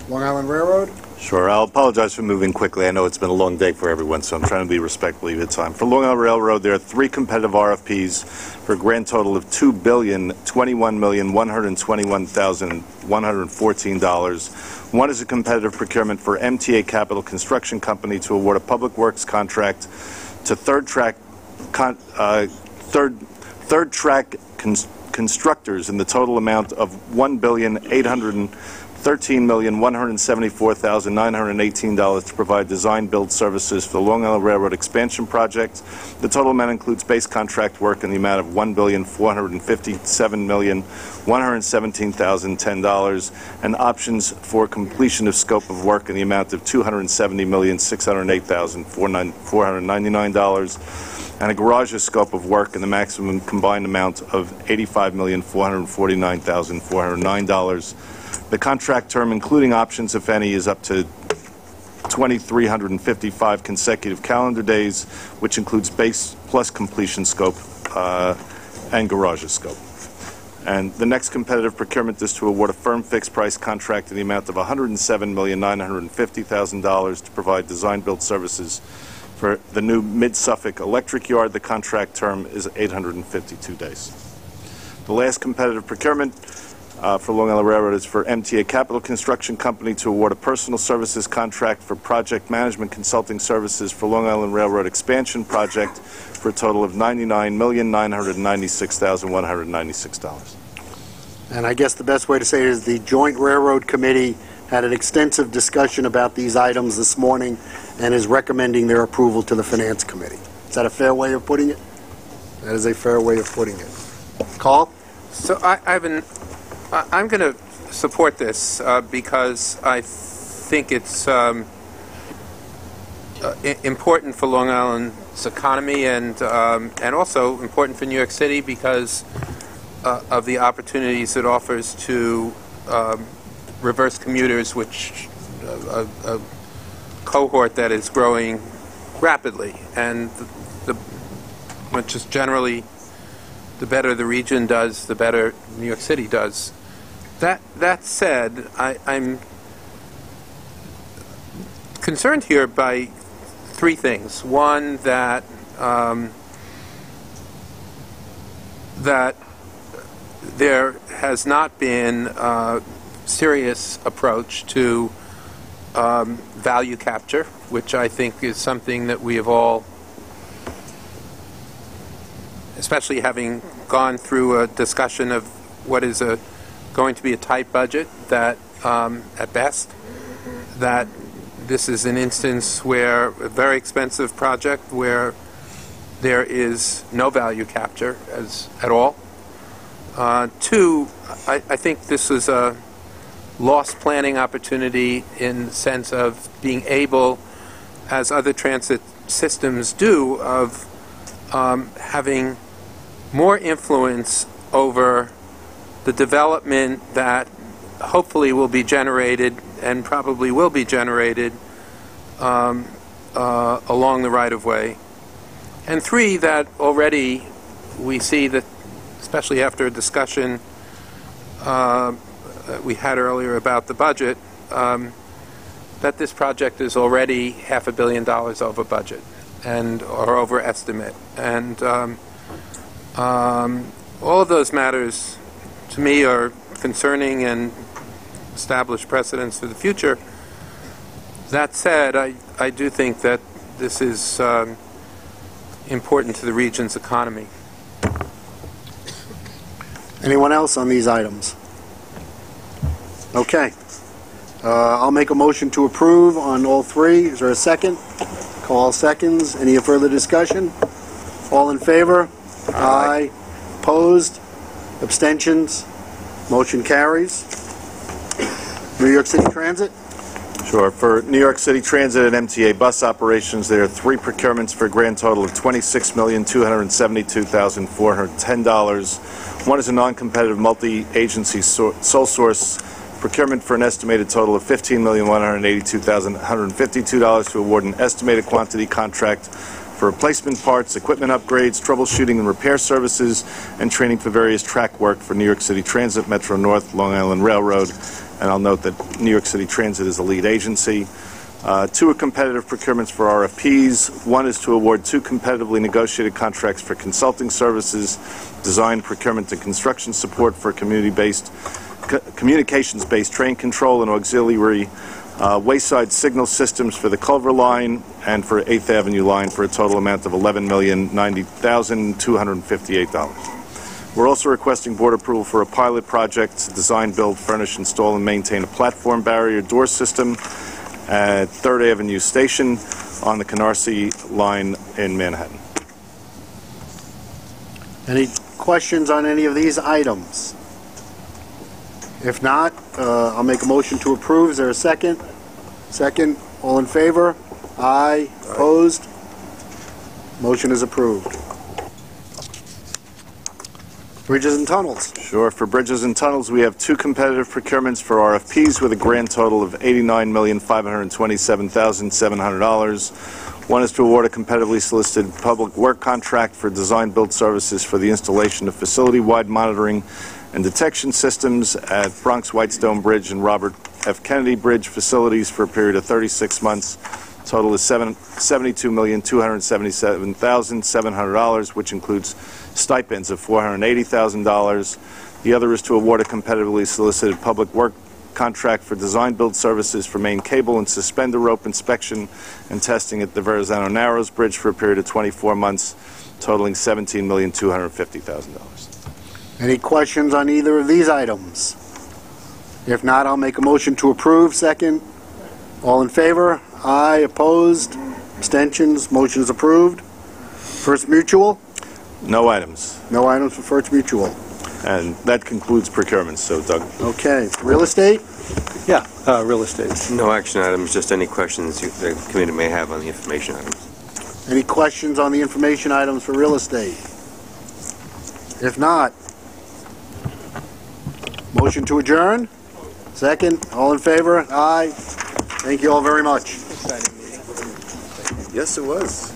Long Island Railroad? Sure. I'll apologize for moving quickly. I know it's been a long day for everyone, so I'm trying to be respectful of your time. For Long Island Railroad, there are 3 competitive RFPs for a grand total of $2,021,121,114. One is a competitive procurement for MTA Capital Construction Company to award a public works contract to Third Track constructors in the total amount of $1,813,174,918 to provide design-build services for the Long Island Railroad expansion project. The total amount includes base contract work in the amount of $1,457,117,010 and options for completion of scope of work in the amount of $270,608,499 and a garage's scope of work in the maximum combined amount of $85,449,409. The contract term, including options, if any, is up to 2,355 consecutive calendar days, which includes base plus completion scope and garage's scope. And the next competitive procurement is to award a firm fixed price contract in the amount of $107,950,000 to provide design-build services for the new Mid-Suffolk Electric Yard. The contract term is 852 days. The last competitive procurement for Long Island Railroad is for MTA Capital Construction Company to award a personal services contract for project management consulting services for Long Island Railroad expansion project for a total of $99,996,196. And I guess the best way to say it is the Joint Railroad Committee had an extensive discussion about these items this morning and is recommending their approval to the Finance Committee. Is that a fair way of putting it? That is a fair way of putting it. Carl? So I'm going to support this because I think it's important for Long Island's economy and also important for New York City because of the opportunities it offers to reverse commuters, which a cohort that is growing rapidly, and which is generally the better the region does, the better New York City does. That said, I'm concerned here by 3 things. One, that that there has not been a serious approach to value capture, which I think is something that we have all, especially having gone through a discussion of what is going to be a tight budget, that at best, that this is an instance where a very expensive project where there is no value capture at all. 2, I think this is a lost planning opportunity in the sense of being able, as other transit systems do, of having more influence over the development that hopefully will be generated and probably will be generated along the right-of-way. And 3, that already we see that, especially after a discussion we had earlier about the budget, that this project is already $500 million over budget or over estimate. And all of those matters, to me, are concerning and establish precedents for the future. That said, I do think that this is important to the region's economy. Anyone else on these items? Okay. I'll make a motion to approve on all three. Is there a second? Call seconds. Any further discussion? All in favor? Aye. Opposed? Abstentions? Motion carries. New York City Transit? Sure. For New York City Transit and MTA bus operations, there are three procurements for a grand total of $26,272,410. One is a non-competitive multi-agency sole source procurement for an estimated total of $15,182,152 to award an estimated quantity contract for replacement parts, equipment upgrades, troubleshooting and repair services, and training for various track work for New York City Transit, Metro North, Long Island Railroad. And I'll note that New York City Transit is the lead agency. Two are competitive procurements for RFPs. One is to award two competitively negotiated contracts for consulting services, design, procurement, and construction support for communications-based train control and auxiliary wayside signal systems for the Culver Line and for 8th Avenue Line for a total amount of $11,090,258. We're also requesting board approval for a pilot project to design, build, furnish, install, and maintain a platform barrier door system at 3rd Avenue Station on the Canarsie Line in Manhattan. Any questions on any of these items? If not, I'll make a motion to approve. Is there a second? Second. All in favor? Aye. Opposed? Motion is approved. Bridges and tunnels. Sure. For bridges and tunnels, we have two competitive procurements for RFPs with a grand total of $89,527,700. One is to award a competitively solicited public work contract for design-build services for the installation of facility-wide monitoring and detection systems at Bronx Whitestone Bridge and Robert F. Kennedy Bridge facilities for a period of 36 months. Total is $72,277,700, which includes stipends of $480,000. The other is to award a competitively solicited public work contract for design-build services for main cable and suspender rope inspection and testing at the Verrazano Narrows Bridge for a period of 24 months, totaling $17,250,000. Any questions on either of these items? If not, I'll make a motion to approve. Second. All in favor? Aye. Opposed? Abstentions? Motion is approved. First Mutual? No items. No items for First Mutual. And that concludes procurements. So, Doug. Okay. Real estate? Yeah, real estate. No action items, just any questions the committee may have on the information items. Any questions on the information items for real estate? If not, motion to adjourn? Second. All in favor? Aye. Thank you all very much. Yes, it was.